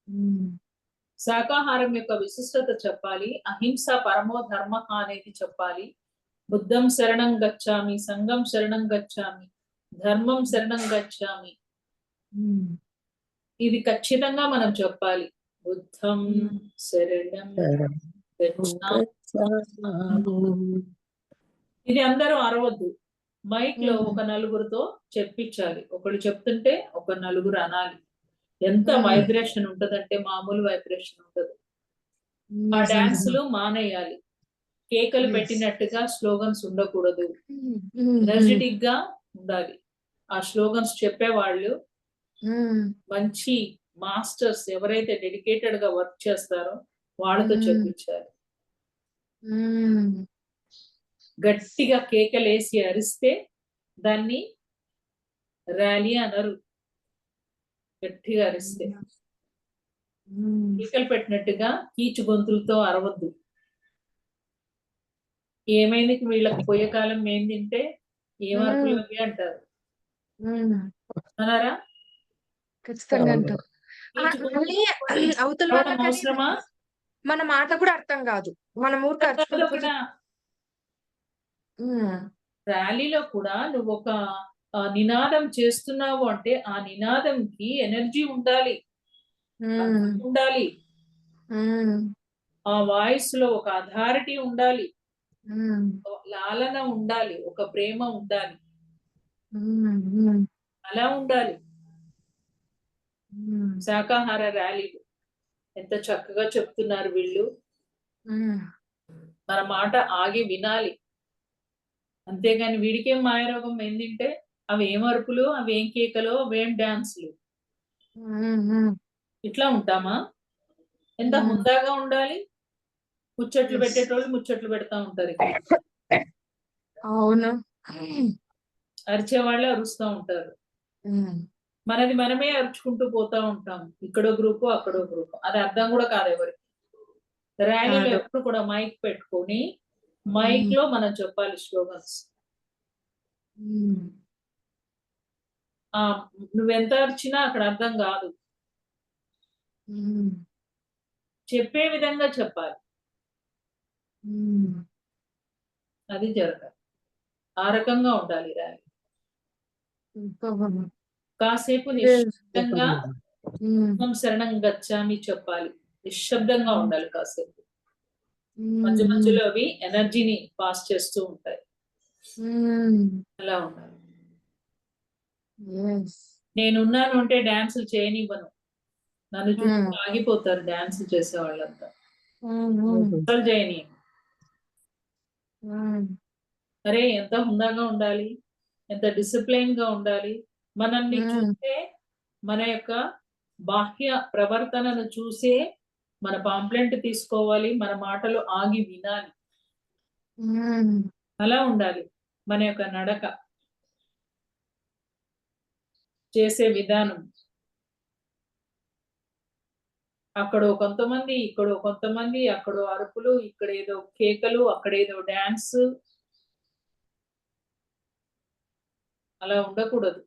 ఉమ్, శాకాహారం యొక్క విశిష్టత చెప్పాలి. అహింస పరమో ధర్మ అనేది చెప్పాలి. బుద్ధం శరణం గచ్చామి, సంఘం శరణం గచ్చామి, ధర్మం శరణం గచ్చామి. ఉమ్, ఇది ఖచ్చితంగా మనం చెప్పాలి. బుద్ధం శరణం గచ్చామి. ఇది అందరూ అరవద్దు. మైక్ లో ఒక నలుగురితో చెప్పించాలి. ఒకళ్ళు చెప్తుంటే ఒక నలుగురు అనాలి. ఎంత వైబ్రేషన్ ఉంటదంటే మామూలు వైబ్రేషన్ ఉంటది. ఆ డాన్సులు మానేయాలి. కేకలు Yes. పెట్టినట్టుగా స్లోగన్స్ ఉండకూడదు. ఉమ్, ఎనర్జెటిక్ గా ఉండాలి. ఆ స్లోగన్స్ చెప్పేవాళ్ళు ఉమ్, మంచి మాస్టర్స్ ఎవరైతే డెడికేటెడ్ గా వర్క్ చేస్తారో వాళ్ళతో చెప్పించాలి. ఉమ్, గట్టిగా కేకలేసి అరిస్తే దాన్ని ర్యాలీ అనరు. గట్టిగా అరిస్తే ఉమ్, కేకలు పెట్టినట్టుగా కీచు గొంతులతో అరవద్దు. ఏమైంది వీళ్ళకి పోయే కాలం ఏం తింటే ఏం అరుపులు అవి అంటారు. ఉమ్, అన్నారా? ఖచ్చితంగా అంటారు. కీచు మళ్ళీ గొంతులతో అవతల అరవడం వాళ్ళకి అవసరమా? మన మాట కూడా అర్థం కాదు. మన ఊరికి అరుచుకుంటూ అదొకటా? ర్యాలీలో కూడా నువ్వు ఒక నినాదం చేస్తున్నావు అంటే ఆ నినాదంకి ఎనర్జీ ఉండాలి, అర్థం ఉండాలి. ఆ వాయిస్ లో ఒక అథారిటీ ఉండాలి, లాలన ఉండాలి, ఒక ప్రేమ ఉండాలి. అలా ఉండాలి. శాకాహార ర్యాలీలు ఎంత చక్కగా చెప్తున్నారు వీళ్ళు. మన మాట ఆగి వినాలి. అంతేగాని వీడికేం మాయరోగం ఏందంటే అవి ఏం అరుపులు, అవి ఏం కేకలు, అవేం డాన్సులు. ఇట్లా ఉంటామా? ఎంత హుందాగా ఉండాలి. ముచ్చట్లు పెట్టేటోళ్ళు ముచ్చట్లు పెడతా ఉంటారు. అవును. అరిచే వాళ్ళే అరుస్తూ ఉంటారు. మనది మనమే అరుచుకుంటూ పోతా ఉంటాం. ఇక్కడో గ్రూపు అక్కడో గ్రూపు. అది అర్థం కూడా కాదు ఎవరికి. ర్యాలీలో ఎప్పుడు కూడా మైక్ పెట్టుకొని మైక్ లో మనం చెప్పాలి స్లోగన్స్. నువ్వెంత అరిచినా అక్కడ అర్థం కాదు. చెప్పే విధంగా చెప్పాలి. అది జరగాలి. ఆ రకంగా ఉండాలి ర్యాలీ. కాసేపు నిశ్శబ్దంగా శరణం గచ్చామి చెప్పాలి. నిశ్శబ్దంగా ఉండాలి కాసేపు. మధ్య మధ్యలో అవి ఎనర్జీని పాస్ చేస్తూ ఉంటాయి. అలా ఉండాలి. నేనున్నాను అంటే డాన్సులు చేయనివ్వను. నన్ను చూసి ఆగిపోతారు డాన్సులు చేసే వాళ్ళంతా. అసలు చేయని. అరే ఎంత హుందాగా ఉండాలి, ఎంత డిసిప్లైన్ గా ఉండాలి. మనల్ని చూసే, మన యొక్క బాహ్య ప్రవర్తనను చూసే మన పాంప్లెంట్ తీసుకోవాలి, మన మాటలు ఆగి వినాలి. అలా ఉండాలి మన యొక్క నడక, చేసే విధానం. అక్కడో కొంతమంది, ఇక్కడో కొంతమంది, అక్కడో అరుపులు, ఇక్కడ ఏదో కేకలు, అక్కడ ఏదో డాన్స్. అలా ఉండకూడదు.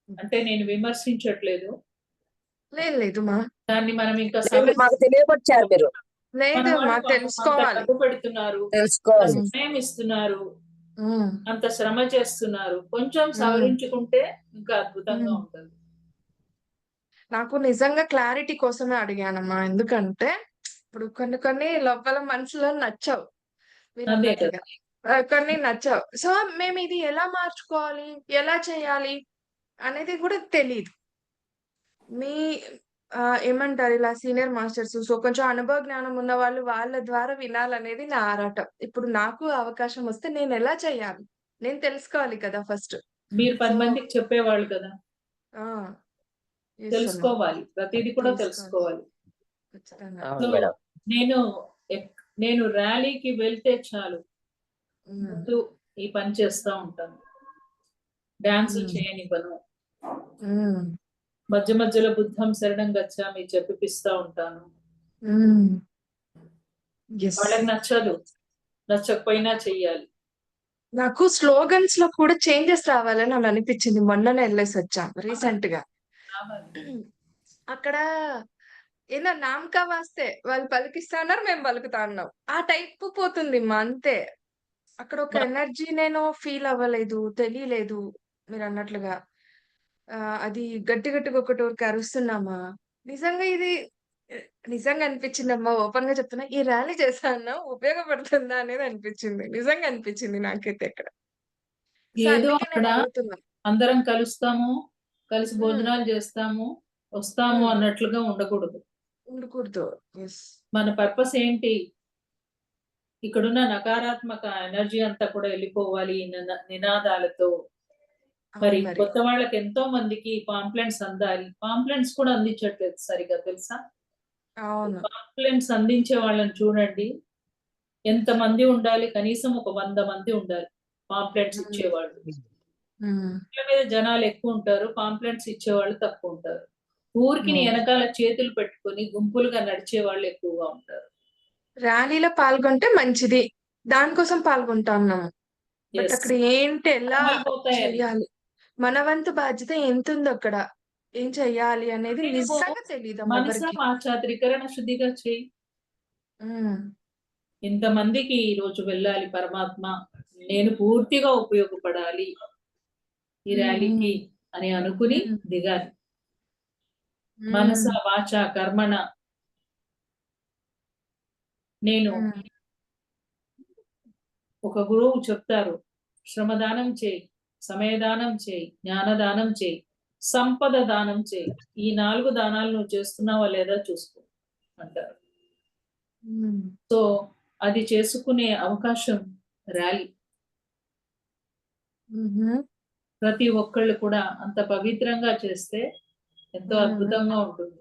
అంటే నేను విమర్శించట్లేదు. లేదు మా దాన్ని మనం ఇంకా మాకు తెలియపరిచారు మీరు. లేదు మాకు తెలుసుకోవాలి, డబ్బు పెడుతున్నారు, తెలుసుకోవాలి. సమయం ఇస్తున్నారు, అంత శ్రమ చేస్తున్నారు. కొంచెం సవరించుకుంటే ఇంకా అద్భుతంగా ఉంటుంది. నాకు నిజంగా క్లారిటీ కోసమే అడిగానమ్మా. ఎందుకంటే ఇప్పుడు కొన్ని లోపల మనసులో నచ్చవు, మీరు అదే అన్నట్టుగా. కొన్ని నచ్చవు. సో మేము ఇది ఎలా మార్చుకోవాలి, ఎలా చేయాలి అనేది కూడా తెలియదు. మీ ఏమంటారు, ఇలా సీనియర్ మాస్టర్స్, సో కొంచెం అనుభవ జ్ఞానం ఉన్న వాళ్ళు, వాళ్ళ ద్వారా వినాలనేది నా ఆరాటం. ఇప్పుడు నాకు అవకాశం వస్తే నేను ఎలా చేయాలి, నేను తెలుసుకోవాలి కదా ఫస్ట్. మీరు 10 మందికి చెప్పేవాళ్ళు కదా, తెలుసుకోవాలి. ప్రతిదీ కూడా తెలుసుకోవాలి. సో నేను ర్యాలీకి వెళ్తే చాలు, ముందు ఈ పని చేస్తా ఉంటాను. డాన్సులు చేయనివ్వను. మధ్య మధ్యలో బుద్ధం శరణం గచ్చామి చెప్పిస్తా ఉంటాను. వాళ్ళకి నచ్చదు, నచ్చకపోయినా చెయ్యాలి. నాకు స్లోగన్స్ లో కూడా చేంజెస్ రావాలని అని అనిపించింది. మొన్ననే వెళ్ళేసి వచ్చాం రీసెంట్ గా. రావాలి. అక్కడ ఏదో నామకా వాస్తే వాళ్ళు పలికిస్తా ఉన్నారు, మేము పలుకుతా ఉన్నాం. ఆ టైప్ పోతుంది మా అంతే. అక్కడ ఒక ఎనర్జీ నేను ఫీల్ అవ్వలేదు, తెలియలేదు మీరు అన్నట్లుగా. అది గట్టి గట్టిగా ఒకటి అరుస్తున్నామా, నిజంగా ఇది నిజంగా అనిపించిందమ్మా. ఓపెన్ గా చెప్తున్నా, ఈ ర్యాలీ చేశాను ఉపయోగపడుతుందా అనేది అనిపించింది. నిజంగా అనిపించింది నాకైతే ఇక్కడ. సో ఏదో అందుకే అక్కడ నేను అడుగుతున్నా. అందరం కలుస్తాము, కలిసి ఉమ్, భోజనాలు చేస్తాము, వస్తాము ఉమ్, అన్నట్లుగా ఉండకూడదు. ఉండకూడదు. ఎస్. మన పర్పస్ ఏంటి? ఇక్కడున్న నకారాత్మక ఎనర్జీ అంతా కూడా వెళ్ళిపోవాలి ఈ నినాదాలతో. మరి అవును మరి. కొత్త వాళ్ళకి ఎంతో మందికి పాంప్లెంట్స్ అందాలి. పాంప్లెంట్స్ కూడా అందించట్లేదు సరిగా, తెలుసా? అవును. పాంప్లెంట్స్ అందించే వాళ్ళని చూడండి, ఎంత మంది ఉండాలి? కనీసం ఒక 100 మంది ఉండాలి పాంప్లెంట్స్ ఉమ్, ఇచ్చేవాళ్ళు. ఉమ్, ఇళ్ళ మీద జనాలు ఎక్కువ ఉంటారు, పాంప్లెంట్స్ ఇచ్చేవాళ్ళు తక్కువ ఉంటారు. ఊరికి అవును. వెనకాల చేతులు పెట్టుకొని గుంపులుగా నడిచే వాళ్ళు ఎక్కువగా ఉంటారు. ర్యాలీలో పాల్గొంటే మంచిది, దానికోసం పాల్గొంటున్నాము. బట్ ఎస్, అక్కడ ఏంటి, ఎలా పోతాయని. చెయ్యాలి, మన వంతు బాధ్యత ఎంత ఉంది అక్కడ, ఏం చెయ్యాలి అనేది నువ్వు నిజంగా తెలియదమ్మా మనస ఎవరికి. వాచ త్రికరణ శుద్ధిగా చేయి. ఉమ్, ఇంతమందికి ఈ రోజు వెళ్ళాలి పరమాత్మ, నేను పూర్తిగా ఉపయోగపడాలి ఈ ఉమ్, ర్యాలీకి అని అనుకుని ఉమ్, దిగాలి. మనస ఉమ్, వాచ కర్మణ. నేను ఉమ్, ఒక గురువు చెప్తారు, శ్రమదానం చేయి, సమయదానం చేయి, జ్ఞానదానం చేయి, సంపద దానం చేయి. ఈ 4 దానాలు నువ్వు చేస్తున్నావా లేదా చూసుకో అంటారు. ఉమ్, సో అది చేసుకునే అవకాశం ర్యాలీ. ఉమ్, ప్రతి ఒక్కళ్ళు కూడా అంత పవిత్రంగా చేస్తే ఎంతో ఉమ్, అద్భుతంగా ఉంటుంది.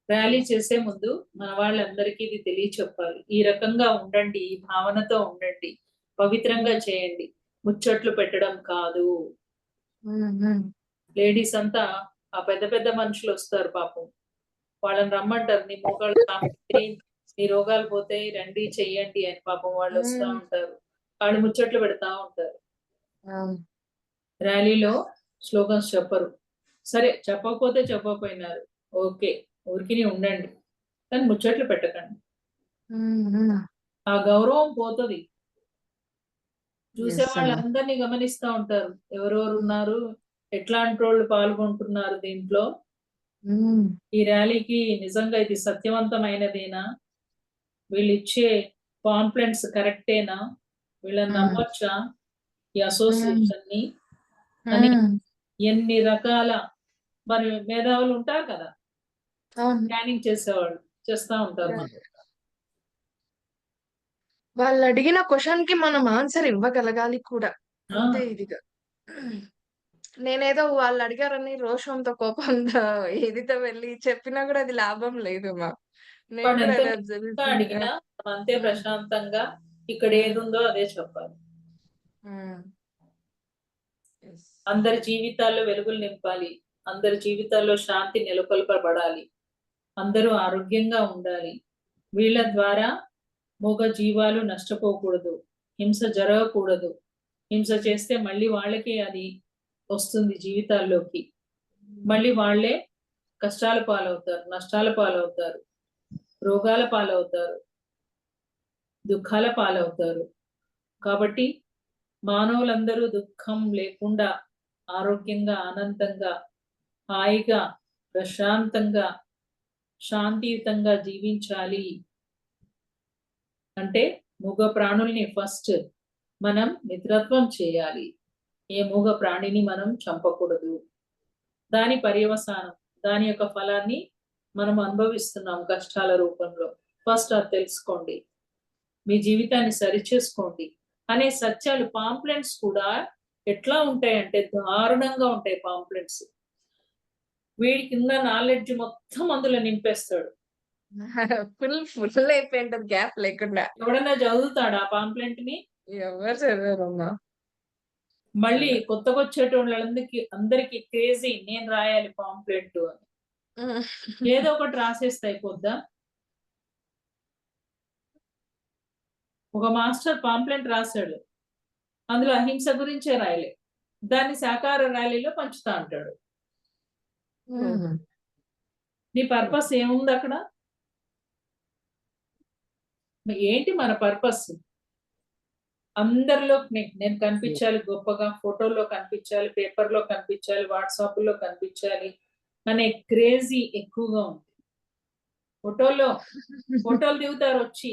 ర్యాలీ చేసే ముందు మన వాళ్ళందరికీ ఇది తెలియచెప్పాలి. ఈ రకంగా ఉండండి, ఈ భావనతో ఉండండి, పవిత్రంగా చేయండి, ముచ్చట్లు పెట్టడం కాదు. ఉమ్, లేడీస్ అంతా ఆ పెద్ద పెద్ద మనుషులు వస్తారు పాపం, వాళ్ళని రమ్మంటారు, నీ మోకాళ్ళు కాకపోతాయి, నీ రోగాలు పోతాయి, రండి చెయ్యండి అని పాపం వాళ్ళు వస్తా ఉమ్, ఉంటారు. వాళ్ళు ముచ్చట్లు పెడతా ఉంటారు. అవును. ర్యాలీలో స్లోగన్స్ చెప్పరు. సరే చెప్పకపోతే చెప్పకపోయినారు, ఓకే, ఊరికి ఉండండి, కానీ ముచ్చట్లు పెట్టకండి. ఉమ్, ఉమ్, ఆ గౌరవం పోతుంది. చూసే yes అమ్మా. వాళ్ళందరినీ గమనిస్తా ఉంటారు, ఎవరెవరు ఉన్నారు, ఎట్లాంటి వాళ్ళు పాల్గొంటున్నారు దీంట్లో. ఉమ్, ఈ ర్యాలీకి నిజంగా ఇది సత్యవంతమైనదేనా, వీళ్ళు ఇచ్చే పాంప్లెంట్స్ కరెక్టేనా, వీళ్ళని ఉమ్, నమ్మొచ్చా ఈ ఉమ్, అసోసియేషన్ ని అని ఉమ్, ఎన్ని రకాల మరి మేధావులు ఉంటారు కదా, అవును. స్కానింగ్ చేసేవాళ్ళు చేస్తా ఉంటారు Yeah. మనకు. వాళ్ళు అడిగిన క్వశ్చన్ కి మనం ఆన్సర్ ఇవ్వగలగాలి కూడా, ఆ, అంతే ఇదిగా. నేనేదో వాళ్ళు అడిగారని రోషంతో కోపంతో ఇదితో వెళ్ళి చెప్పినా కూడా అది లాభం లేదు మా. నేను వాడు కూడా ఎంత అదే అబ్జర్వ్ నిజంగా అడిగినా మనం అంతే ప్రశాంతంగా ఇక్కడ ఏది ఉందో అదే చెప్పాలి. అందరి జీవితాల్లో వెలుగులు నింపాలి, అందరి జీవితాల్లో శాంతి నెలకొల్పబడాలి, అందరూ ఆరోగ్యంగా ఉండాలి. వీళ్ళ ద్వారా మూగ జీవాలు నష్టపోకూడదు, హింస జరగకూడదు. హింస చేస్తే మళ్ళీ వాళ్ళకే అది వస్తుంది జీవితాల్లోకి, మళ్ళీ వాళ్ళే కష్టాల పాలవుతారు, నష్టాల పాలవుతారు, రోగాల పాలవుతారు, దుఃఖాల పాలవుతారు. కాబట్టి మానవులందరూ దుఃఖం లేకుండా ఆరోగ్యంగా, ఆనందంగా, హాయిగా, ప్రశాంతంగా, శాంతియుతంగా జీవించాలి అంటే మూగ ప్రాణుల్ని ఫస్ట్ మనం మిత్రత్వం చేయాలి. ఏ మూగ ప్రాణిని మనం చంపకూడదు. దాని పర్యవసానం, దాని యొక్క ఫలాన్ని మనం అనుభవిస్తున్నాం కష్టాల రూపంలో. ఫస్ట్ అది తెలుసుకోండి, మీ జీవితాన్ని సరిచేసుకోండి అనే సత్యాలు. పాంప్లెంట్స్ కూడా ఎట్లా ఉంటాయంటే దారుణంగా ఉంటాయి పాంప్లెంట్స్. వీడికి ఉన్న నాలెడ్జ్ మొత్తం అందులో నింపేస్తాడు. ఫుల్ అయిపోయింటది గ్యాప్ లేకుండా. ఎవడన్నా చదువుతాడా ఆ పాంప్లెంట్ ని? ఎవరు చదివారమ్మా. మళ్ళీ కొత్తగా అందరికి క్రేజీ, నేను రాయాలి పాంప్లెంట్ అని. ఏదో ఒకటి రాసేస్తే అయిపోద్దా? ఒక మాస్టర్ పాంప్లెంట్ రాశాడు, అందులో అహింస గురించే రాయలే. దాన్ని శాకాహార ర్యాలీలో పంచుతా అంటాడు. నీ పర్పస్ ఏముంది అక్కడ? ఏంటి మన పర్పస్? అందరిలో నేను కనిపించాలి, గొప్పగా ఫోటోల్లో కనిపించాలి, పేపర్లో కనిపించాలి, వాట్సాప్ లో కనిపించాలి అనే క్రేజీ ఎక్కువగా ఉంది. ఫోటోలు దిగుతారు వచ్చి,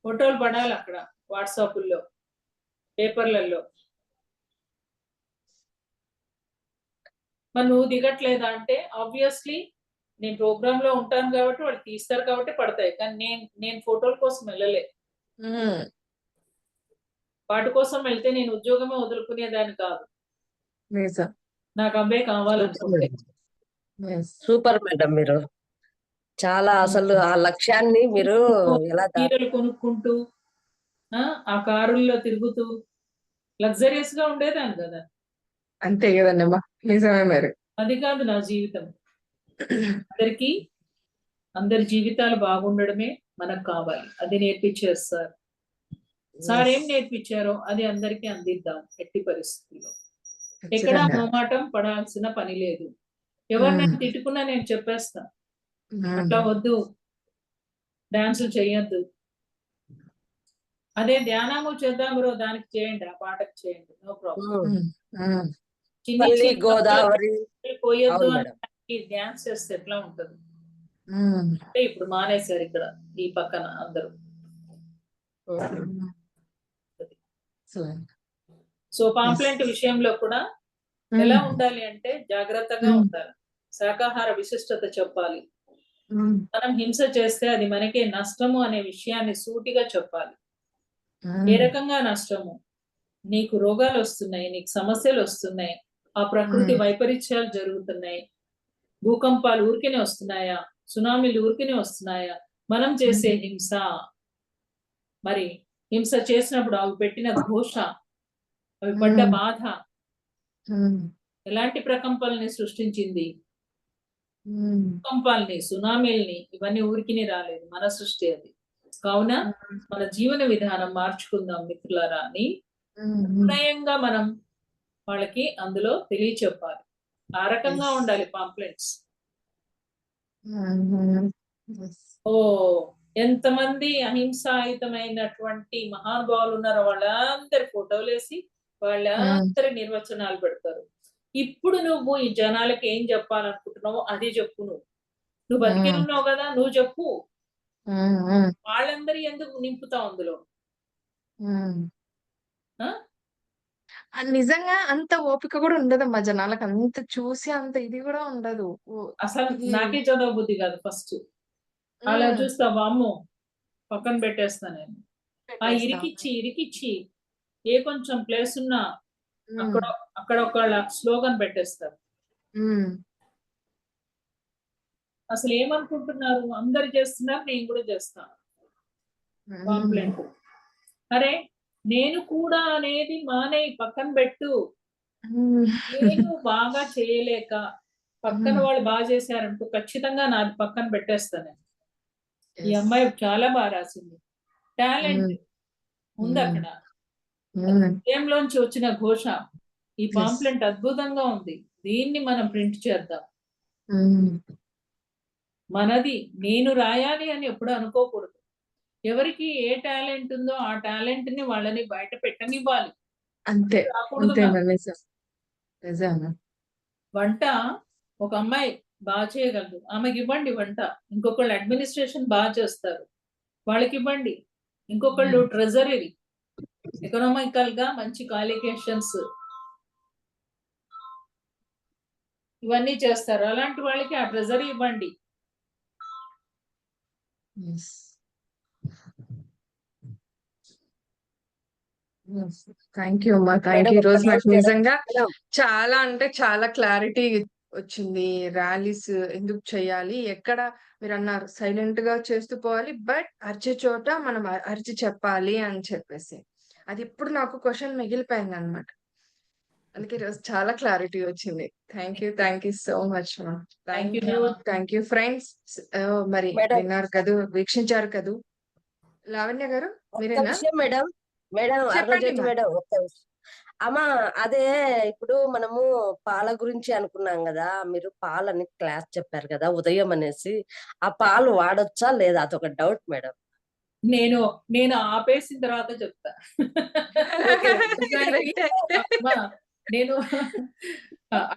ఫోటోలు పడాలి అక్కడ వాట్సాప్ల్లో, పేపర్లలో. మరి నువ్వు దిగట్లేదా అంటే ఆబ్వియస్లీ నేను ప్రోగ్రామ్ లో ఉంటాను కాబట్టి వాళ్ళు తీస్తారు కాబట్టి పడతాయి. కానీ నేను ఫోటోల కోసం వెళ్ళలే. వాటి కోసం వెళ్తే నేను ఉద్యోగమే వదులుకునేదాన్ని కాదు. నాకు అవే కావాలనుకుంటే. సూపర్ మేడం, మీరు చాలా అసలు ఆ లక్ష్యాన్ని మీరు ఎలా చీరలు కొనుక్కుంటూ ఆ కారుల్లో తిరుగుతూ లగ్జరియస్ గా ఉండేదాన్ని కదా. అంతే కదండమ్మా, నిజమే. మరి అది కాదు నా జీవితం. అందరి జీవితాలు బాగుండడమే మనకు కావాలి. అది నేర్పించారు సార్. సార్ ఏం నేర్పించారో అది అందరికీ అందిద్దాం ఎట్టి పరిస్థితుల్లో. ఎక్కడా మొహమాటం పడాల్సిన పని లేదు. ఎవరినైనా తిట్టుకున్నా నేను చెప్పేస్తా, అట్లా వద్దు, డాన్సులు చేయొద్దు. అదే ధ్యానము చేద్దాము, దానికి చేయండి, ఆ పాటకు చేయండి, నో ప్రాబ్లం. పల్లి గోదావరి పోయొద్దు అవును అని డాన్స్ చేస్తే ఎట్లా ఉంటది? అంటే ఇప్పుడు మానేశారు ఇక్కడ ఈ పక్కన అందరూ. సో పాంప్లెంట్ విషయంలో కూడా ఎలా ఉండాలి అంటే జాగ్రత్తగా ఉండాలి. శాకాహార విశిష్టత చెప్పాలి. మనం హింస చేస్తే అది మనకే నష్టము అనే విషయాన్ని సూటిగా చెప్పాలి. ఏ రకంగా నష్టము? నీకు రోగాలు వస్తున్నాయి, నీకు సమస్యలు వస్తున్నాయి, ఆ ప్రకృతి వైపరీత్యాలు జరుగుతున్నాయి, భూకంపాలు ఊరికేనే వస్తున్నాయా, సునామీలు ఊరికేనే వస్తున్నాయా? మనం చేసే హింస, మరి హింస చేసినప్పుడు అవి పెట్టిన ఘోష, అవి పడ్డ బాధ ఎలాంటి ప్రకంపాలని సృష్టించింది? భూకంపాలని, సునామీల్ని, ఇవన్నీ ఊరికినే రాలేదు, మన సృష్టి అది. కావున మన జీవన విధానం మార్చుకుందాం మిత్రులారా అని నిర్ణయంగా మనం వాళ్ళకి అందులో తెలియచెప్పాలి. ఆ రకంగా ఉండాలి పాంప్లెట్స్. ఓ ఎంతమంది అహింసాయుతమైనటువంటి మహానుభావులు ఉన్నారో వాళ్ళందరి ఫోటోలు వేసి వాళ్ళందరి నిర్వచనాలు పెడతారు. ఇప్పుడు నువ్వు ఈ జనాలకి ఏం చెప్పాలనుకుంటున్నావో అది చెప్పు. నువ్వు బతికి ఉన్నావు కదా, నువ్వు చెప్పు. వాళ్ళందరి ఎందుకు నింపుతావు అందులో? నిజంగా అంత ఓపిక కూడా ఉండదమ్మా జనాలకు. అంత చూసి అంత ఇది కూడా ఉండదు. అసలు నాకే చదవ బుద్ధి కాదు ఫస్ట్. అలా చూస్తావా అమ్మో, పక్కన పెట్టేస్తా నేను. ఆ ఇరికిచ్చి ఏ కొంచెం ప్లేస్ ఉన్నా అక్కడ ఒక స్లోగన్ పెట్టేస్తారు. అసలు ఏమనుకుంటున్నారు? అందరు చేస్తున్నారు, నేను కూడా చేస్తాను పాంప్లెంట్. అరే నేను కూడా అనేది మానే, పక్కన పెట్టు. నేను బాగా చేయలేక పక్కన వాళ్ళు బాగా చేశారంటూ ఖచ్చితంగా నాది పక్కన పెట్టేస్తాను. ఈ అమ్మాయి చాలా బాగా రాసింది, టాలెంట్ ఉంది అక్కడ, హృదయంలోంచి వచ్చిన ఘోష. ఈ పాంప్లెంట్ అద్భుతంగా ఉంది, దీన్ని మనం ప్రింట్ చేద్దాం. మనది నేను రాయాలి అని ఎప్పుడు అనుకోకూడదు. ఎవరికి ఏ టాలెంట్ ఉందో ఆ టాలెంట్ ని వాళ్ళని బయట పెట్టనివ్వాలి. అంతే. వంట ఒక అమ్మాయి బాగా చేయగలదు, ఆమెకి ఇవ్వండి వంట. ఇంకొకళ్ళు అడ్మినిస్ట్రేషన్ బాగా చేస్తారు, వాళ్ళకి ఇవ్వండి. ఇంకొకళ్ళు ట్రెజరీ, ఎకనామికల్ గా మంచి క్వాలిఫికేషన్స్ ఇవన్నీ చేస్తారు, అలాంటి వాళ్ళకి ఆ ట్రెజరీ ఇవ్వండి. థ్యాంక్ యూ అమ్మా, థ్యాంక్ యూ. ఈ రోజు నాకు నిజంగా చాలా అంటే చాలా క్లారిటీ వచ్చింది. ర్యాలీస్ ఎందుకు చేయాలి, ఎక్కడ మీరు అన్నారు సైలెంట్ గా చేస్తూ పోవాలి, బట్ అరిచే చోట మనం అరిచి చెప్పాలి అని చెప్పేసి, అది ఇప్పుడు నాకు క్వశ్చన్ మిగిలిపోయింది అనమాట. అందుకే ఈరోజు చాలా క్లారిటీ వచ్చింది. థ్యాంక్ యూ సో మచ్ మా. Thank you friends. మరి విన్నారు కదూ, వీక్షించారు కదూ. లావణ్య గారు ఒక్క మీరేనా? విషయం మేడం, మేడం చెప్పండి అరుణజ్యోతి మా. మేడం, ఒక్క విషయం. అమ్మా, అదే ఇప్పుడు మనము పాల గురించి అనుకున్నాం కదా, మీరు పాలని క్లాస్ చెప్పారు కదా ఉదయం అనేసి, ఆ పాలు వాడొచ్చా లేదా, అదొక డౌట్ మేడం. నేను నేను ఆపేసిన తర్వాత చెప్తా. ఓకే నిజానికి కరెక్ట్ అయితే. అమ్మా, నేను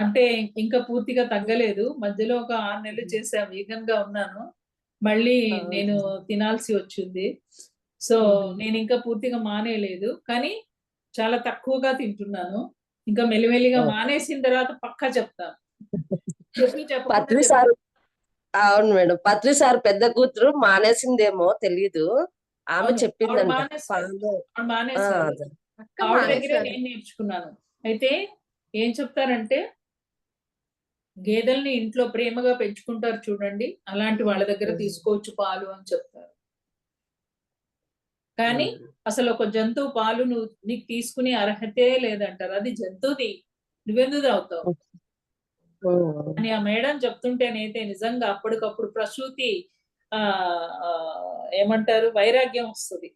అంటే ఇంకా పూర్తిగా తగ్గలేదు. మధ్యలో ఒక 6 నెలలు చేసా, వీగన్ గా ఉన్నాను. మళ్ళీ నేను తినాల్సి వచ్చింది. సో నేను ఇంకా పూర్తిగా మానేయలేదు, కానీ చాలా తక్కువగా తింటున్నాను. ఇంకా మెల్లిమెల్లిగా మానేసిన తర్వాత పక్కా చెప్తాను. చెప్పి చెప్పకుండా పత్రి చెప్తా. సార్, అవును మేడం, పత్రి సార్ పెద్ద కూతురు మానేసిందేమో తెలీదు, ఆమె అవును, ఆవిడ చెప్పిందంట మానేశారు. పాలు. ఆవిడ మానేశారు. అదే. అక్క ఆవిడ దగ్గరే మానేశారు. నేను నేర్చుకున్నాను. అయితే ఏం చెప్తారంటే, గేదెల్ని ఇంట్లో ప్రేమగా పెంచుకుంటారు చూడండి, అలాంటి వాళ్ళ దగ్గర తీసుకోవచ్చు పాలు అని చెప్తారు. కానీ అసలు ఒక జంతువు పాలు నీకు తీసుకునే అర్హతే లేదంటారు. అది జంతువుది, నువ్వెందుకు తాగుతావు అని ఆ మేడం చెప్తుంటేనైతే నిజంగా అప్పటికప్పుడు ప్రసూతి ఆ ఆ, ఏమంటారు, వైరాగ్యం వస్తుంది.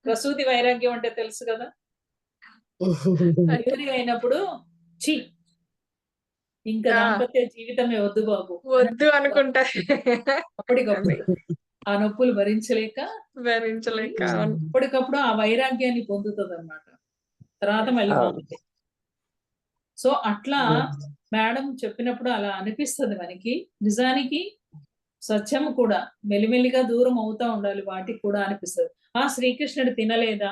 ప్రసూతి వైరాగ్యం అంటే తెలుసు కదా, డెలివరీ అయినప్పుడు ఛీ ఇంకా ఆ, దాంపత్య జీవితమే వద్దు బాబు అని వద్దు అనుకుంటా. అప్పటికప్పుడు ఆ నొప్పులు భరించలేక భరించలేక. అవును. అప్పటికప్పుడు ఆ వైరాగ్యాన్ని పొందుతుంది అన్నమాట. తర్వాత మళ్ళీ అవును. మామూలు. సో అట్లా మేడం చెప్పినప్పుడు అలా అనిపిస్తుంది మనకి. నిజానికి సత్యం కూడా మెల్లిమెల్లిగా దూరం అవుతా ఉండాలి వాటికి కూడా అనిపిస్తుంది. ఆ శ్రీకృష్ణుడు తినలేదా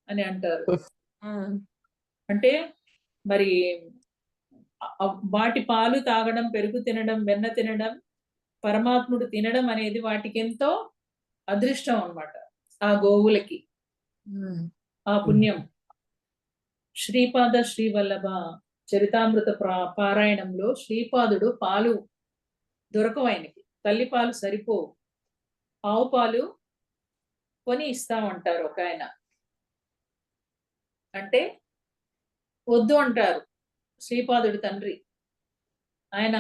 అని అంటారు. ఉమ్. అంటే మరి వాటి పాలు తాగడం, పెరుగు తినడం, వెన్న తినడం, పరమాత్ముడు తినడం అనేది వాటికి ఎంతో అదృష్టం అన్నమాట. ఆ గోవులకి ఉమ్. ఆ పుణ్యం. శ్రీపాద శ్రీవల్లభ చరితామృత పారాయణంలో శ్రీపాదుడు పాలు దొరకవు ఆయనకి, తల్లి పాలు సరిపోవు, ఆవు పాలు కొని ఇస్తామంటారు ఒక ఆయన. అంటే వద్దు అంటారు శ్రీపాదుడి తండ్రి. ఆయన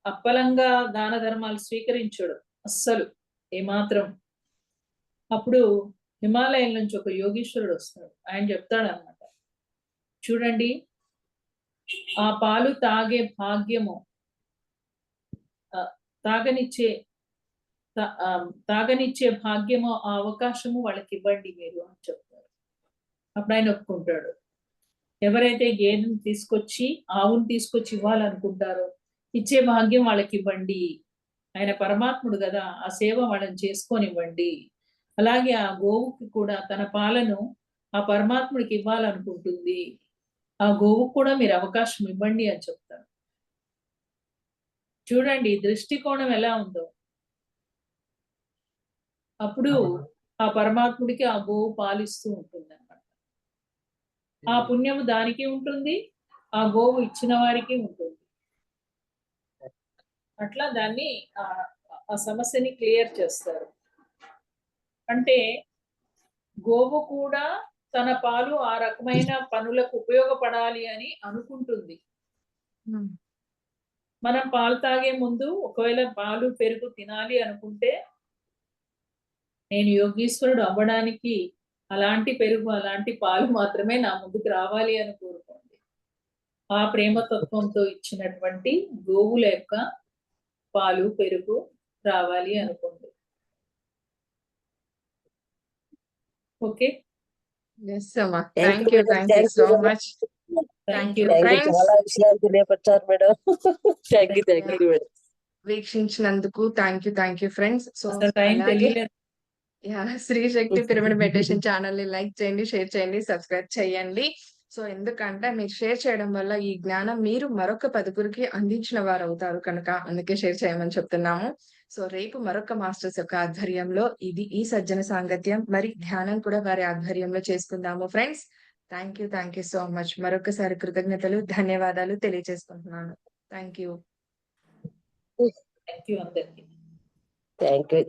అప్పలంగా దాన ధర్మాలు స్వీకరించాడు అస్సలు ఏమాత్రం. అప్పుడు హిమాలయం నుంచి ఒక యోగీశ్వరుడు వస్తాడు. ఆయన చెప్తాడన్నమాట, చూడండి ఆ పాలు తాగే భాగ్యము తాగనిచ్చే తాగనిచ్చే భాగ్యము, ఆ అవకాశము వాళ్ళకి ఇవ్వండి మీరు అని చెప్తారు. అప్పుడు ఆయన ఒప్పుకుంటాడు. ఎవరైతే గేదెని తీసుకొచ్చి, ఆవును తీసుకొచ్చి ఇవ్వాలనుకుంటారో ఇచ్చే భాగ్యం వాళ్ళకి ఇవ్వండి. ఆయన పరమాత్ముడు కదా, ఆ సేవ వాళ్ళని చేసుకొనివ్వండి. అలాగే ఆ గోవుకి కూడా తన పాలను ఆ పరమాత్ముడికి ఇవ్వాలనుకుంటుంది, ఆ గోవుకు కూడా మీరు అవకాశం ఇవ్వండి అని చెప్తారు. చూడండి దృష్టికోణం ఎలా ఉందో. అప్పుడు ఆ పరమాత్ముడికి ఆ గోవు పాలిస్తూ ఉంటుంది అన్నమాట. ఆ పుణ్యము దానికి ఉంటుంది, ఆ గోవు ఇచ్చిన వారికి ఉంటుంది. అట్లా దాన్ని ఆ సమస్యని క్లియర్ చేస్తారు. అంటే గోవు కూడా తన పాలు ఆ రకమైన పనులకు ఉపయోగపడాలి అని అనుకుంటుంది. ఉమ్. మనం పాలు తాగే ముందు ఒకవేళ పాలు పెరుగు తినాలి అనుకుంటే, నేను యోగీశ్వరుడు అవ్వడానికి అలాంటి పెరుగు, అలాంటి పాలు మాత్రమే నా ముందుకు రావాలి అని కోరుకోండి. ఆ ప్రేమతత్వంతో ఇచ్చినటువంటి గోవుల యొక్క పాలు పెరుగు రావాలి అనుకోండి. ఓకే, ఎస్ అమ్మా. Thank thank you you, madam, thank you thank so you, much. Thank thank you. You thank you, friends. చాలా విషయాలు తెలియపరిచారు మేడం. Thank you madam. వీక్షించినందుకు థ్యాంక్ యూ ఫ్రెండ్స్. సో అసలు టైం అలాగే తెలియలేదు. Shri Shakti pyramid meditation channel ని like చేయండి, share చేయండి, సబ్స్క్రైబ్ చేయండి. సో ఎందుకంటే మీరు షేర్ చేయడం వల్ల ఈ జ్ఞానం మీరు మరొక 10గురికి అందించిన వారు అవుతారు కనుక అందుకే షేర్ చేయమని చెప్తున్నాము. సో రేపు మరొక మాస్టర్స్ యొక్క ఆధ్వర్యంలో ఈ సజ్జన సాంగత్యం మరి ధ్యానం కూడా వారి ఆధ్వర్యంలో చేసుకుందాము friends. Thank you so much. మరొకసారి కృతజ్ఞతలు, ధన్యవాదాలు తెలియజేసుకుంటున్నాను. Thank you. థ్యాంక్ యూ అందరికీ. Thank you.